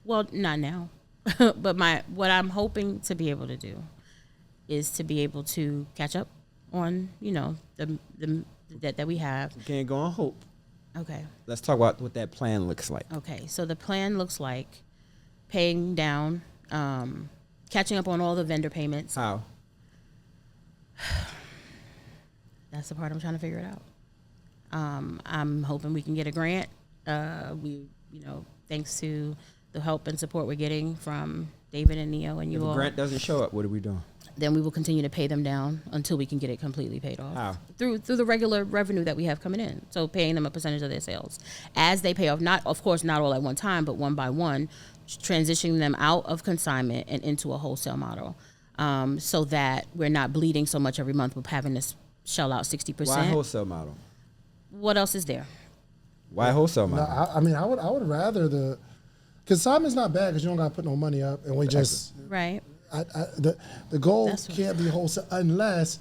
Well, not now. But what I'm hoping to be able to do is to be able to catch up on, the debt that we have. You can't go on hope. Okay. Let's talk about what that plan looks like. Okay. So the plan looks like paying down, catching up on all the vendor payments. How? That's the part I'm trying to figure it out. I'm hoping we can get a grant. Thanks to the help and support we're getting from David and Neo and you all. If the grant doesn't show up, what are we doing? Then we will continue to pay them down until we can get it completely paid off. How? Through the regular revenue that we have coming in. So paying them a percentage of their sales. As they pay off, not all at one time, but one by one, transitioning them out of consignment and into a wholesale model. So that we're not bleeding so much every month with having to shell out 60%. Why wholesale model? What else is there? Why wholesale No, model? I would rather consignment's not bad because you don't got to put no money up, and we just Right. the goal That's what- can't be wholesale unless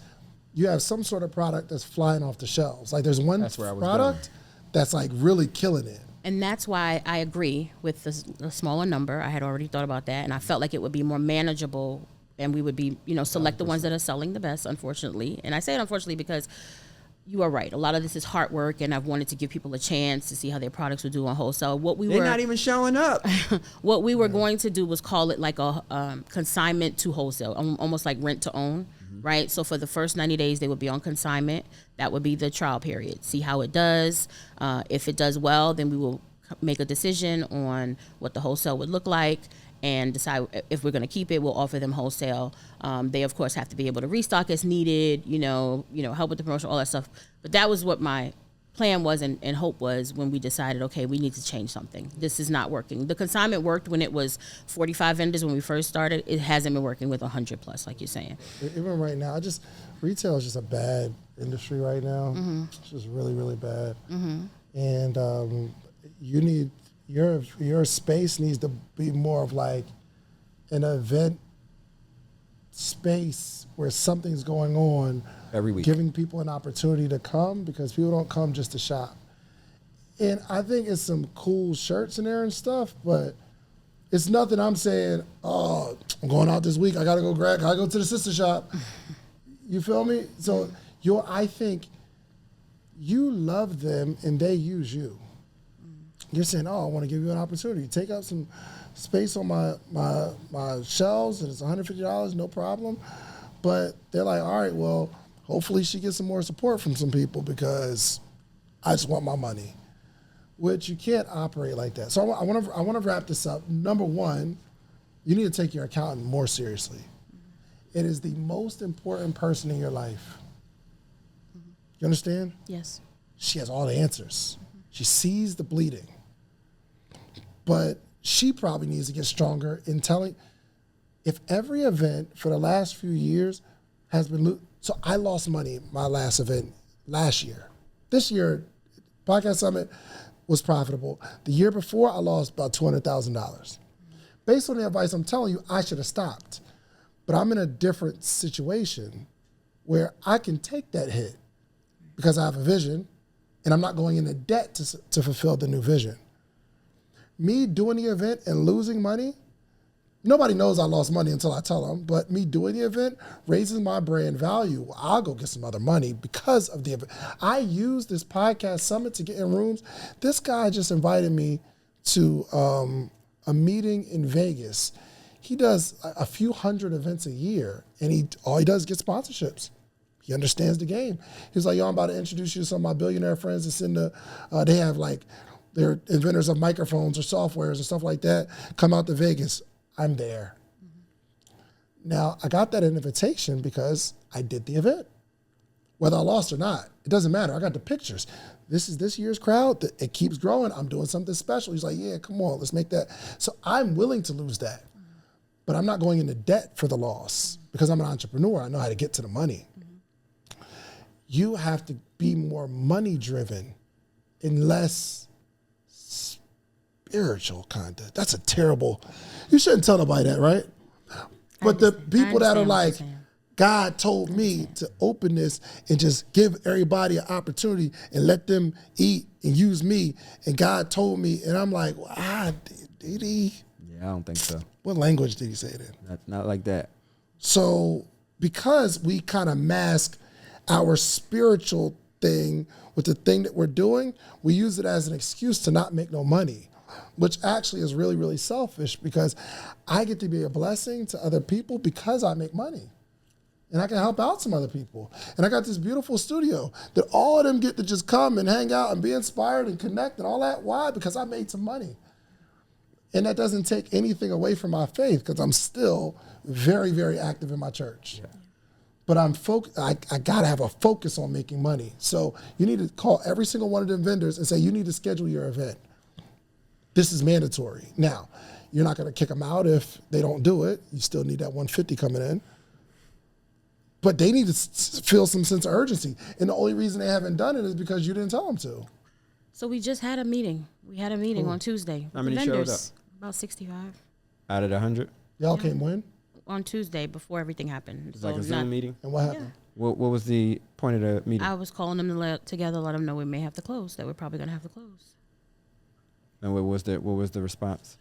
you have some sort of product that's flying off the shelves. Like there's one That's where I was product that's like really killing it. And that's why I agree with the smaller number. I had already thought about that, and I felt like it would be more manageable, and we would be, select the ones that are selling the best, unfortunately. And I say it unfortunately because you are right. A lot of this is hard work, and I've wanted to give people a chance to see how their products would do on wholesale. They're not even showing up. What we were going to do was call it like a consignment to wholesale, almost like rent to own, right? So for the first 90 days, they would be on consignment. That would be the trial period. See how it does. If it does well, then we will make a decision on what the wholesale would look like and decide if we're going to keep it. We'll offer them wholesale. They, of course, have to be able to restock as needed, help with the promotion, all that stuff. But that was what my plan was and hope was when we decided, okay, we need to change something. This is not working. The consignment worked when it was 45 vendors when we first started. It hasn't been working with 100 plus, like you're saying. Even right now, retail is just a bad industry right now. Mm-hmm. It's just really, really bad. And you need your space needs to be more of like an event space where something's going on Every week. giving people an opportunity to come, because people don't come just to shop. And I think it's some cool shirts in there and stuff, but it's nothing I'm saying, oh, I'm going out this week, I gotta go to the sister shop. You feel me? So I think you love them and they use you. You're saying, oh, I want to give you an opportunity. Take up some space on my shelves, and it's $150, no problem. But they're like, all right, well, hopefully she gets some more support from some people because I just want my money. Which you can't operate like that. So I want to wrap this up. Number one, you need to take your accountant more seriously. It is the most important person in your life. You understand? Yes. She has all the answers. She sees the bleeding. But she probably needs to get stronger in telling, if every event for the last few years has been, so I lost money my last event last year. This year, Podcast Summit was profitable. The year before, I lost about $200,000. Based on the advice I'm telling you, I should have stopped. But I'm in a different situation where I can take that hit because I have a vision and I'm not going into debt to fulfill the new vision. Me doing the event and losing money, nobody knows I lost money until I tell them, but me doing the event raises my brand value. Well, I'll go get some other money because of the event. I use this podcast summit to get in rooms. This guy just invited me to a meeting in Vegas. He does a few hundred events a year, and all he does is get sponsorships. He understands the game. He's like, yo, I'm about to introduce you to some of my billionaire friends that's in the, they have like, they're inventors of microphones or softwares and stuff like that. Come out to Vegas. I'm there. Now, I got that invitation because I did the event. Whether I lost or not, it doesn't matter. I got the pictures. This is this year's crowd. It keeps growing. I'm doing something special. He's like, yeah, come on, let's make that. So I'm willing to lose that. But I'm not going into debt for the loss because I'm an entrepreneur. I know how to get to the money. You have to be more money-driven and less spiritual content. That's a terrible, you shouldn't tell nobody that, right? But the people that are like, God told me to open this and just give everybody an opportunity and let them eat and use me. And God told me, and I'm like, did he? Yeah, I don't think so. What language did he say then? Not like that. So because we kind of mask our spiritual thing with the thing that we're doing, we use it as an excuse to not make no money, which actually is really, really selfish because I get to be a blessing to other people because I make money. And I can help out some other people. And I got this beautiful studio that all of them get to just come and hang out and be inspired and connect and all that. Why? Because I made some money. And that doesn't take anything away from my faith because I'm still very, very active in my church. Yeah. But I gotta have a focus on making money. So you need to call every single one of them vendors and say, you need to schedule your event. This is mandatory. Now, you're not gonna kick them out if they don't do it. You still need that 150 coming in. But they need to feel some sense of urgency. And the only reason they haven't done it is because you didn't tell them to. So we just had a meeting. We had a meeting on Tuesday. How many showed up? About 65 out of the 100. Y'all came when? on Tuesday before everything happened. It's like a Zoom meeting. And what happened? What was the point of the meeting? I was calling them to let them know we may have to close. That we're probably gonna have to close. And what was the response?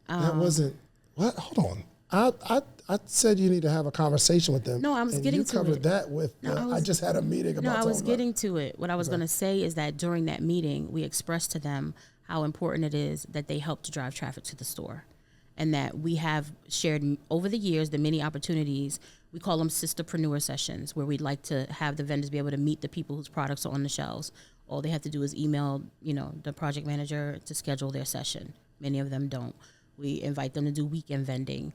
That wasn't what? Hold on. I said you need to have a conversation with them. No, I was and getting you to covered it. that with. I just had a meeting about. No, I was talking getting to it. What I was going to say is that during that meeting, we expressed to them how important it is that they help to drive traffic to the store, and that we have shared over the years the many opportunities. We call them sisterpreneur sessions, where we'd like to have the vendors be able to meet the people whose products are on the shelves. All they have to do is email, the project manager to schedule their session. Many of them don't. We invite them to do weekend vending.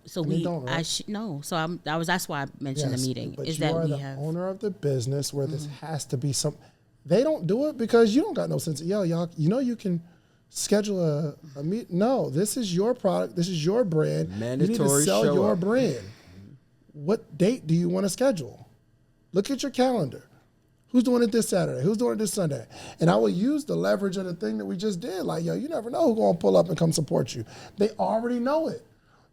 So and we don't, right? no. So that's why I mentioned the meeting. But is you that are we the have owner of the business where this has to be some. They don't do it because you don't got no sense of y'all. You can schedule a meet. No, this is your product. This is your brand. Mandatory you need to sell show your up. brand. What date do you want to schedule? Look at your calendar. Who's doing it this Saturday? Who's doing it this Sunday? And I will use the leverage of the thing that we just did. Like, you never know who's going to pull up and come support you. They already know it.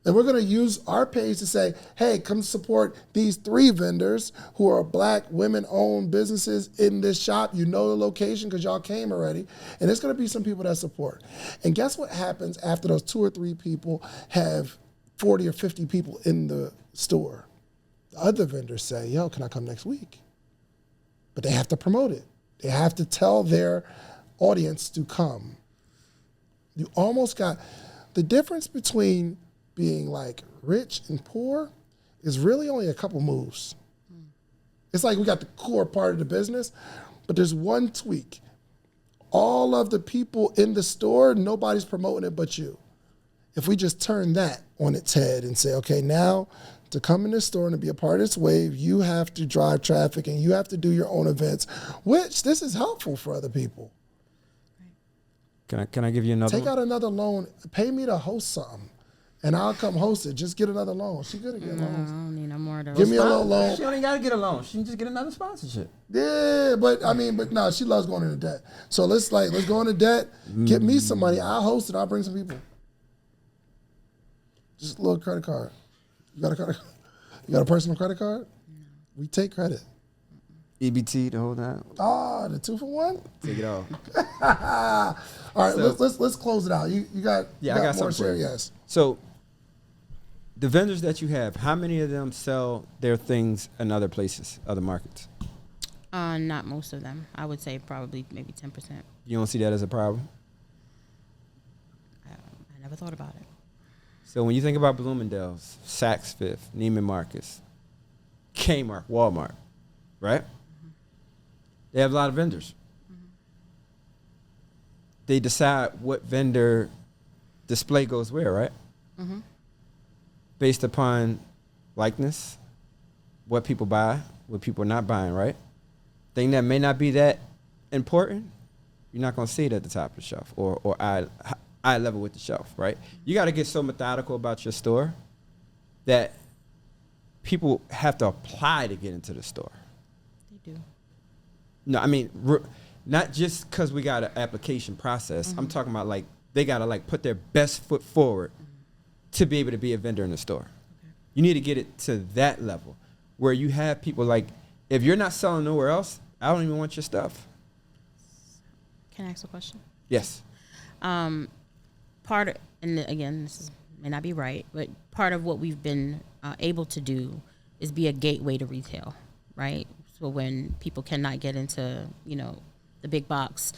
And we're going to use our page to say, hey, come support these 3 vendors who are Black, women-owned businesses in this shop. You know the location because y'all came already. And there's going to be some people that support. And guess what happens after those 2 or 3 people have 40 or 50 people in the store? The other vendors say, yo, can I come next week? But they have to promote it. They have to tell their audience to come. You almost got the difference between being like rich and poor is really only a couple moves. It's like we got the core part of the business, but there's one tweak. All of the people in the store, nobody's promoting it but you. If we just turn that on its head and say, okay, now to come in this store and to be a part of this wave, you have to drive traffic and you have to do your own events, which this is helpful for other people. Can I give you another? Take out another loan. Pay me to host something. And I'll come host it. Just get another loan. She good at getting loans. I don't need no more of those. Give me a little loan. She don't even got to get a loan. She can just get another sponsorship. Yeah, but no, she loves going into debt. So let's go into debt. Get me some money. I'll host it. I'll bring some people. Just a little credit card. You got a credit? You got a personal credit card? No. We take credit. EBT the whole time. Ah, the 2 for 1. Take it off. All right, let's close it out. You got I got more something for share? you. Yes. So the vendors that you have, how many of them sell their things in other places, other markets? Not most of them. I would say probably maybe 10%. You don't see that as a problem? I never thought about it. So when you think about Bloomingdale's, Saks Fifth, Neiman Marcus, Kmart, Walmart, right? Mm-hmm. They have a lot of vendors. Mm-hmm. They decide what vendor display goes where, right? Mm-hmm. Based upon likeness, what people buy, what people are not buying, right? Thing that may not be that important, you're not going to see it at the top of the shelf or eye level with the shelf, right? You got to get so methodical about your store that people have to apply to get into the store. They do. No, I mean, not just because we got an application process. Mm-hmm. I'm talking about like they got to like put their best foot forward to be able to be a vendor in the store. Okay. You need to get it to that level where you have people like, if you're not selling nowhere else, I don't even want your stuff. Can I ask a question? Yes. Part of, and again, this may not be right, but part of what we've been able to do is be a gateway to retail, right? So when people cannot get into, the big box,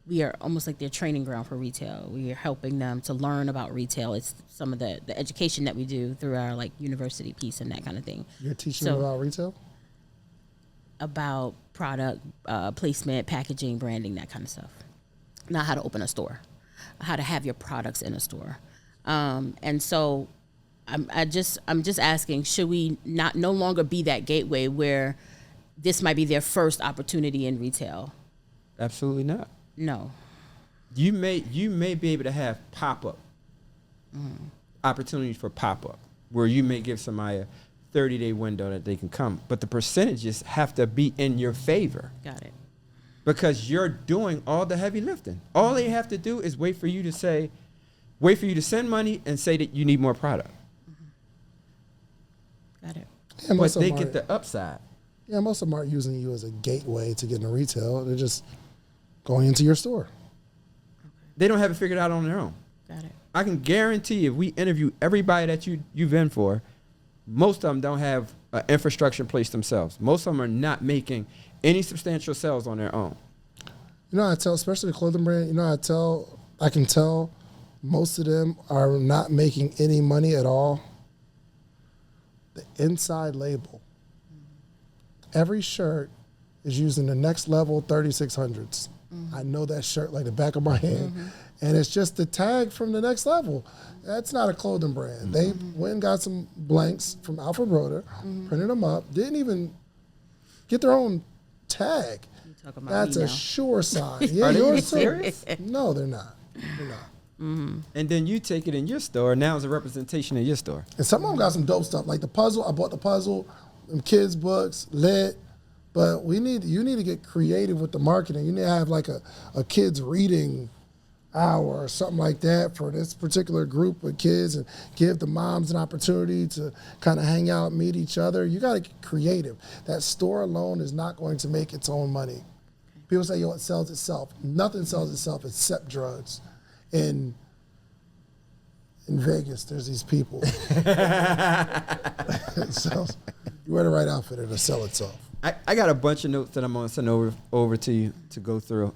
we are almost like their training ground for retail. We are helping them to learn about retail. It's some of the education that we do through our like university piece and that kind of thing. You're teaching them about retail? About product placement, packaging, branding, that kind of stuff. Not how to open a store, how to have your products in a store. And so I'm just asking, should we no longer be that gateway where this might be their first opportunity in retail? Absolutely not. No. You may be able to have pop-up opportunities for pop-up where you may give somebody a 30-day window that they can come, but the percentages have to be in your favor. Got it. Because you're doing all the heavy lifting. All they have to do is wait for you to say, wait for you to send money and say that you need more product. Got it. Yeah, But they get the upside. Yeah, most of them aren't using you as a gateway to get into retail. They're just going into your store. They don't have it figured out on their own. Got it. I can guarantee if we interview everybody that you've in for, most of them don't have an infrastructure in place themselves. Most of them are not making any substantial sales on their own. You know, I tell, especially the clothing brand, you know, I can tell most of them are not making any money at all. The inside label. Every shirt is using the next level 3600s. I know that shirt like the back of my hand. And it's just the tag from the next level. That's not a clothing brand. They went and got some blanks from Alfred Broder, printed them up, didn't even get their own tag. That's a sure sign. Yeah, Are they you're even serious? No, they're not. They're not. And then you take it in your store. Now it's a representation of your store. And some of them got some dope stuff, like the puzzle. I bought the puzzle, them kids' books, lit. But you need to get creative with the marketing. You need to have like a kids reading hour or something like that for this particular group of kids and give the moms an opportunity to kind of hang out, meet each other. You got to get creative. That store alone is not going to make its own money. People say, it sells itself. Nothing sells itself except drugs. In Vegas, there's these people. So you wear the right outfit, it'll sell itself. I got a bunch of notes that I'm going to send over to you to go through.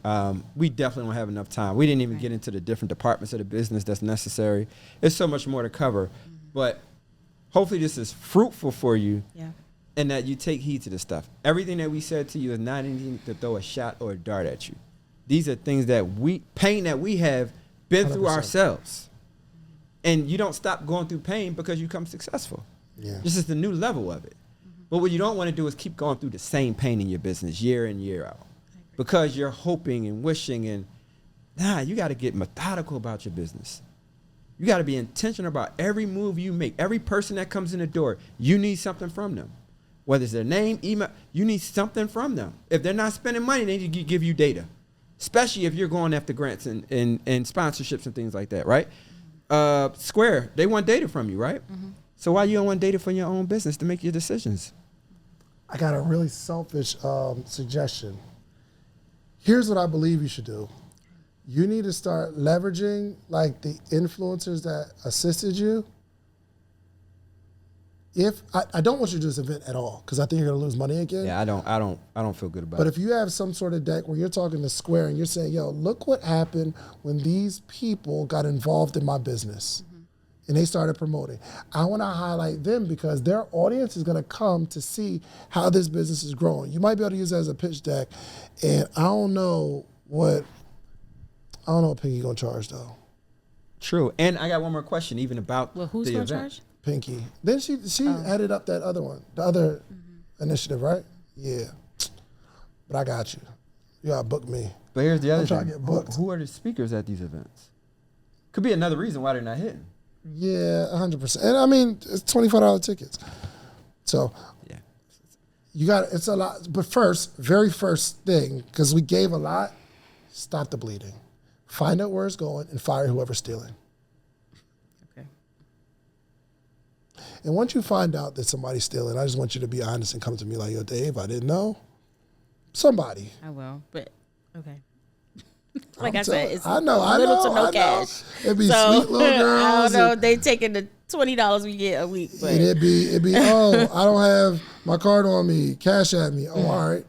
We definitely don't have enough time. We didn't even get into the different departments of the business that's necessary. There's so much more to cover. But hopefully this is fruitful for you and that you take heed to this stuff. Everything that we said to you is not anything to throw a shot or a dart at you. These are things that pain that we have been 100%. Through ourselves. And you don't stop going through pain because you become successful. Yeah. This is the new level of it. But what you don't want to do is keep going through the same pain in your business year in, year out. Because you're hoping and wishing and, you got to get methodical about your business. You got to be intentional about every move you make. Every person that comes in the door, you need something from them. Whether it's their name, email, you need something from them. If they're not spending money, they need to give you data. Especially if you're going after grants and sponsorships and things like that, right? Square, they want data from you, right? So why you don't want data from your own business to make your decisions? I got a really selfish suggestion. Here's what I believe you should do. You need to start leveraging like the influencers that assisted you. If I don't want you to do this event at all because I think you're gonna lose money again. Yeah, I don't feel good about it. But if you have some sort of deck where you're talking to Square and you're saying, yo, look what happened when these people got involved in my business. And they started promoting. I want to highlight them because their audience is going to come to see how this business is growing. You might be able to use it as a pitch deck, and I don't know what Pinky going to charge though. True, and I got one more question, even about who's the going event. to charge? Pinky. Then she added up that other one, the other initiative, right? Yeah, but I got you. You got to book me. But here's the other I'm trying thing. to get booked. Who are the speakers at these events? Could be another reason why they're not hitting. Yeah, 100%. And I mean, it's $25 tickets. So yeah, it's a lot. But very first thing, because we gave a lot, stop the bleeding. Find out where it's going and fire whoever's stealing. Okay. And once you find out that somebody's stealing, I just want you to be honest and come to me like, yo, Dave, I didn't know. Somebody. I will, but okay. Like I said, it's I know, little to no cash. It'd be So, sweet little girls. I don't know. They taking the $20 we get a week. But. And it'd be, oh, I don't have my card on me. Cash at me. Oh, all right.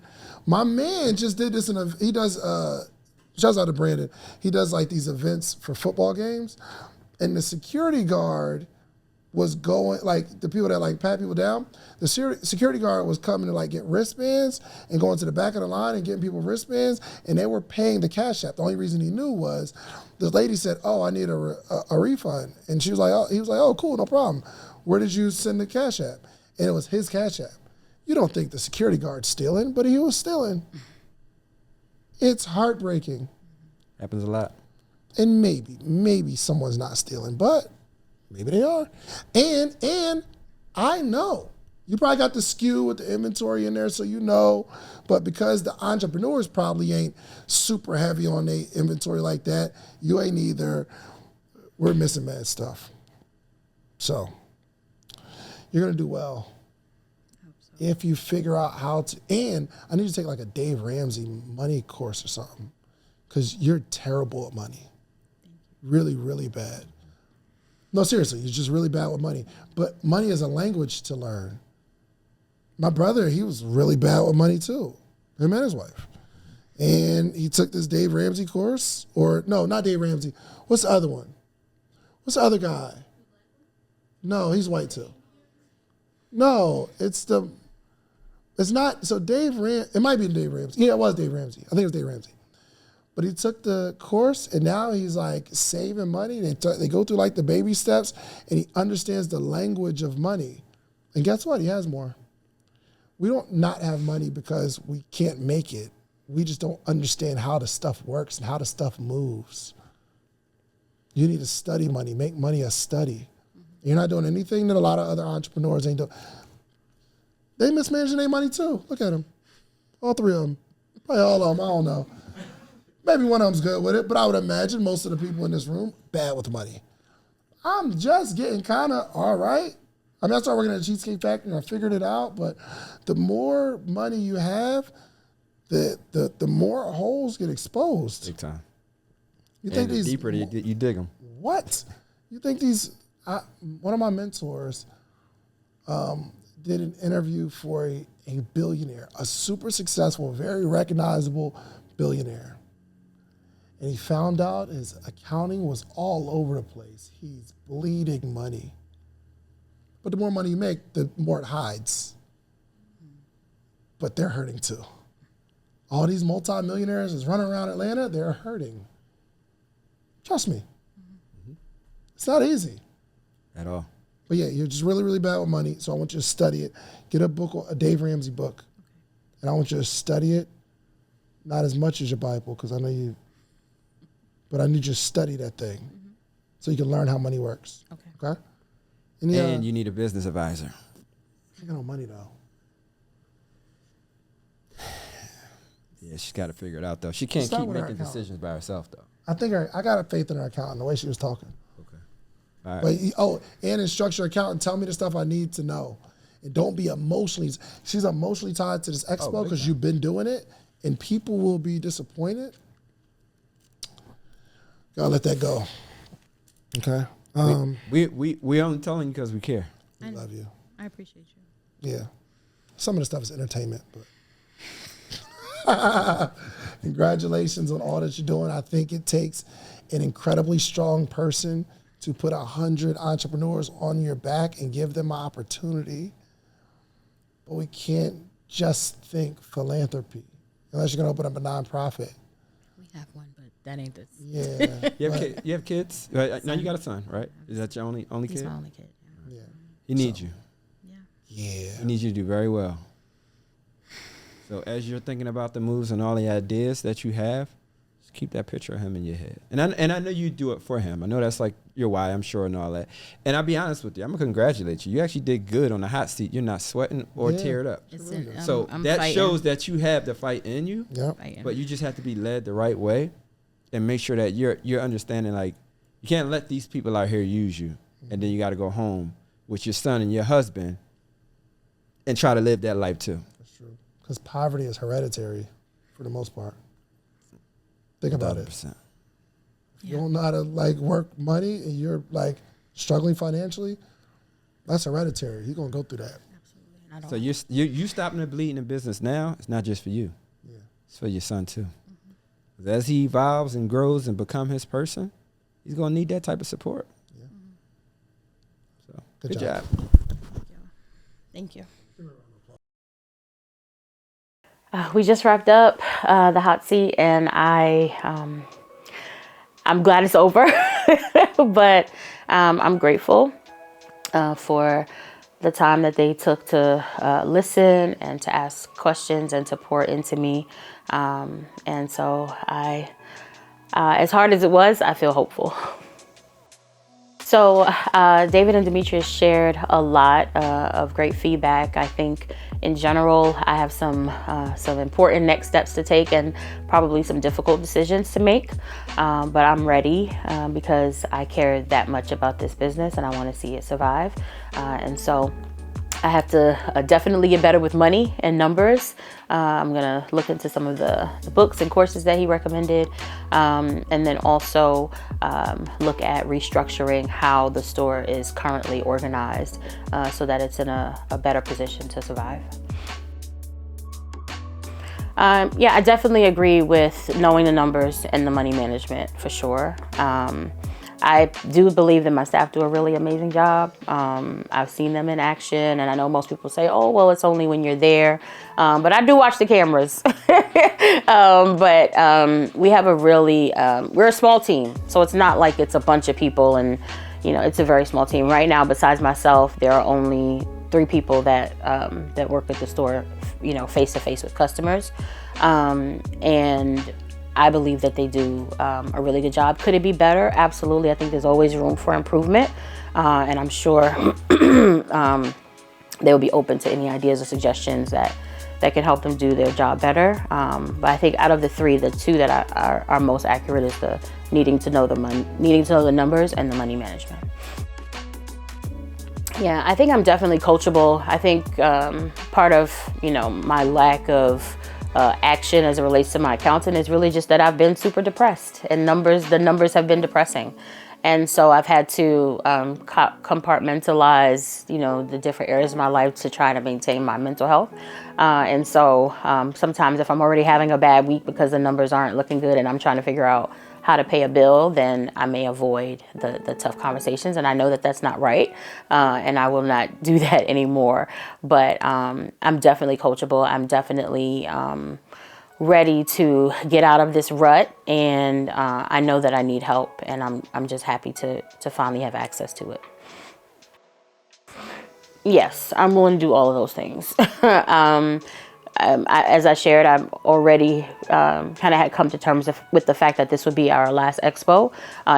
My man just did this he does, shouts out to Brandon. He does like these events for football games. And the security guard was going, like the people that like pat people down, the security guard was coming to like get wristbands and going to the back of the line and getting people wristbands, and they were paying the cash app. The only reason he knew was the lady said, oh, I need a refund. And she was like, oh, he was like, oh, cool, no problem. Where did you send the cash app? And it was his cash app. You don't think the security guard's stealing, but he was stealing. It's heartbreaking. Happens a lot. And maybe someone's not stealing, but maybe they are. And I know. You probably got the SKU with the inventory in there, so you know. But because the entrepreneurs probably ain't super heavy on their inventory like that, you ain't either. we're missing mad stuff. So you're going to do well. If you figure out how to, and I need you to take like a Dave Ramsey money course or something, because you're terrible at money. Really, really bad. No, seriously, you're just really bad with money. But money is a language to learn. My brother, he was really bad with money too, him and his wife. And he took this Dave Ramsey course, or no, not Dave Ramsey. What's the other one? What's the other guy? No, he's white too. No, it's not, so it might be Dave Ramsey. Yeah, it was Dave Ramsey. I think it was Dave Ramsey. But he took the course, and now he's like saving money. They go through like the baby steps, and he understands the language of money. And guess what? He has more. We don't not have money because we can't make it. We just don't understand how the stuff works and how the stuff moves. You need to study money, make money a study. You're not doing anything that a lot of other entrepreneurs ain't doing. They mismanaging their money too. Look at them. All three of them. Probably all of them, I don't know. Maybe one of them's good with it, but I would imagine most of the people in this room, bad with money. I'm just getting kind of all right. I mean, I started working at a Cheesecake Factory and I figured it out, but the more money you have, the more holes get exposed. Big time. You think the these deeper you dig them. What? You think one of my mentors did an interview for a billionaire, a super successful, very recognizable billionaire. And he found out his accounting was all over the place. He's bleeding money. But the more money you make, the more it hides. But they're hurting too. All these multimillionaires is running around Atlanta, they're hurting. Trust me. It's not easy. At all. But yeah, you're just really, really bad with money, so I want you to study it. Get a book, a Dave Ramsey book. And I want you to study it, not as much as your Bible, because I know you, but I need you to study that thing so you can learn how money works. Okay? And you need a business advisor. I ain't got no money though. Yeah, she's got to figure it out though. She can't keep making decisions by herself though. I think I got a faith in her accountant, the way she was talking. Okay. All right. But and instruct your accountant, tell me the stuff I need to know. And don't be emotionally, she's emotionally tied to this expo because you've been doing it and people will be disappointed. Gotta let that go. Okay? We only telling you because we care. We love you. I appreciate you. Yeah. Some of the stuff is entertainment, but congratulations on all that you're doing. I think it takes an incredibly strong person to put 100 entrepreneurs on your back and give them an opportunity. But we can't just think philanthropy unless you're going to open up a nonprofit. We have one, but that ain't this. Yeah. You have kids? Now you got a son, right? Is that your only kid? He's my only kid. Yeah. He needs you. Yeah. He needs you to do very well. So as you're thinking about the moves and all the ideas that you have, just keep that picture of him in your head. And I know you do it for him. I know that's like your why, I'm sure, and all that. And I'll be honest with you, I'm going to congratulate you. You actually did good on the hot seat. You're not sweating or teared up. So I'm that fighting. shows that you have the fight in you, Yep. but you just have to be led the right way and make sure that you're understanding, like, you can't let these people out here use you. And then you got to go home with your son and your husband and try to live that life too. That's true. Because poverty is hereditary for the most part. Think about 100%. it. If you don't know how to like work money and you're like struggling financially, that's hereditary. You're going to go through that. Absolutely. So you stopping the bleeding in business now, it's not just for you. Yeah. It's for your son too. 'Cause as he evolves and grows and become his person, he's going to need that type of support. Yeah. So Good job. Thank you. We just wrapped up the hot seat, and I'm glad it's over, but I'm grateful for the time that they took to listen and to ask questions and to pour into me. And so as hard as it was, I feel hopeful. So David and Demetrius shared a lot of great feedback. I think in general, I have some important next steps to take and probably some difficult decisions to make. But I'm ready because I care that much about this business and I want to see it survive. And so I have to definitely get better with money and numbers. I'm gonna look into some of the books and courses that he recommended, and then also look at restructuring how the store is currently organized so that it's in a better position to survive. Yeah, I definitely agree with knowing the numbers and the money management for sure. I do believe that my staff do a really amazing job. I've seen them in action, and I know most people say, oh, well, it's only when you're there. But I do watch the cameras. But we have a really, we're a small team. So it's not like it's a bunch of people and, it's a very small team. Right now, besides myself, there are only 3 people that work at the store, face to face with customers. And I believe that they do a really good job. Could it be better? Absolutely. I think there's always room for improvement. And I'm sure they will be open to any ideas or suggestions that can help them do their job better. But I think out of the 3, the 2 that are most accurate is the needing to know the numbers and the money management. Yeah, I think I'm definitely coachable. I think part of, my lack of action as it relates to my accountant is really just that I've been super depressed and the numbers have been depressing. And so I've had to compartmentalize, the different areas of my life to try to maintain my mental health. And so sometimes if I'm already having a bad week because the numbers aren't looking good and I'm trying to figure out how to pay a bill, then I may avoid the tough conversations. And I know that that's not right. And I will not do that anymore. But I'm definitely coachable. I'm definitely ready to get out of this rut. And I know that I need help. And I'm just happy to finally have access to it. Yes, I'm willing to do all of those things. As I shared, I've already kind of had come to terms with the fact that this would be our last expo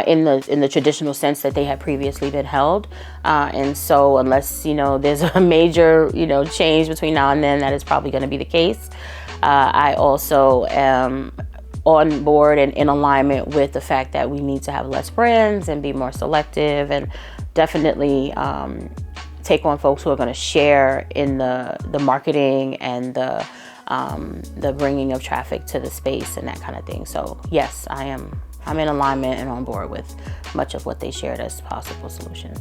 in the traditional sense that they had previously been held. And so unless, there's a major, change between now and then, that is probably going to be the case. I also am on board and in alignment with the fact that we need to have less brands and be more selective and definitely take on folks who are going to share in the marketing and the bringing of traffic to the space and that kind of thing. So yes, I'm in alignment and on board with much of what they shared as possible solutions.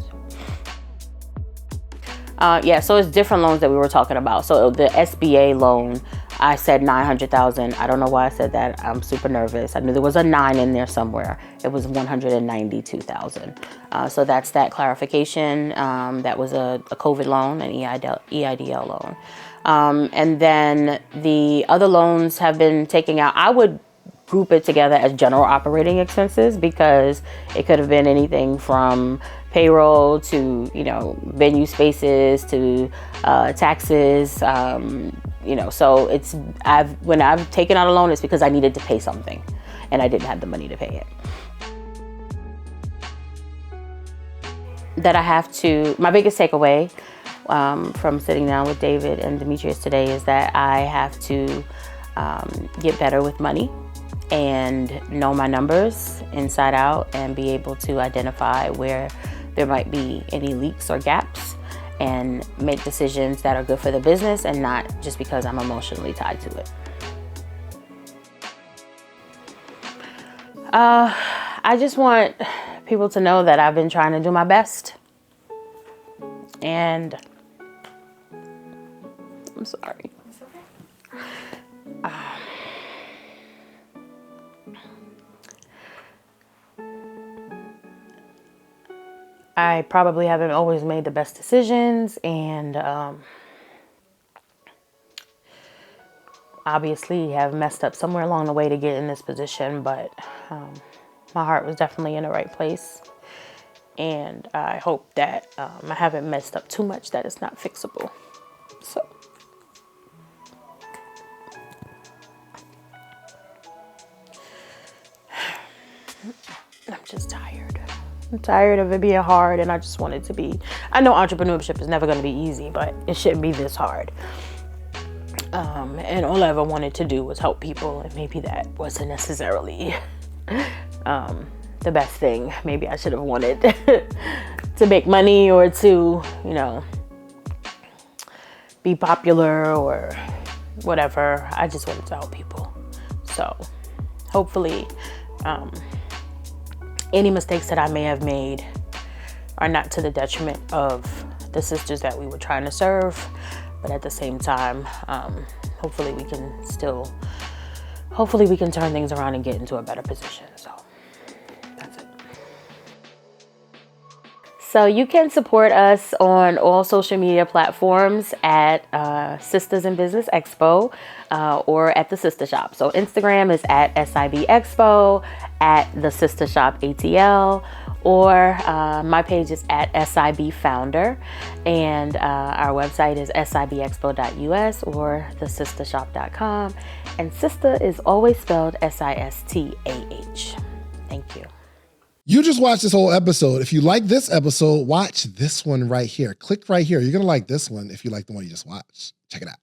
Yeah, so it's different loans that we were talking about. So the SBA loan, I said 900,000. I don't know why I said that. I'm super nervous. I knew there was a 9 in there somewhere. It was 192,000. So that's that clarification. That was a COVID loan, an EIDL loan. And then the other loans have been taken out. I would group it together as general operating expenses because it could have been anything from payroll to, venue spaces to taxes. So when I've taken out a loan, it's because I needed to pay something and I didn't have the money to pay it. That I have to, my biggest takeaway from sitting down with David and Demetrius today is that I have to get better with money and know my numbers inside out and be able to identify where there might be any leaks or gaps and make decisions that are good for the business and not just because I'm emotionally tied to it. I just want people to know that I've been trying to do my best. And I'm sorry. I probably haven't always made the best decisions and obviously have messed up somewhere along the way to get in this position, but my heart was definitely in the right place. And I hope that I haven't messed up too much that it's not fixable. So. I'm just tired. I'm tired of it being hard, and I just want it to be, I know entrepreneurship is never going to be easy, but it shouldn't be this hard. And all I ever wanted to do was help people, and maybe that wasn't necessarily the best thing. Maybe I should have wanted to make money or to, you know, be popular or whatever. I just wanted to help people. So hopefully any mistakes that I may have made are not to the detriment of the sisters that we were trying to serve. But at the same time, hopefully we can turn things around and get into a better position. So that's it. So you can support us on all social media platforms at Sistahs in Business Expo or at the Sistah Shop. So Instagram is at SIB Expo, at the Sistah Shop ATL, or my page is at SIB Founder, and our website is sibexpo.us or thesistahshop.com, and Sistah is always spelled SISTAH. Thank you. You just watched this whole episode. If you like this episode, watch this one right here. Click right here. You're going to like this one if you like the one you just watched. Check it out.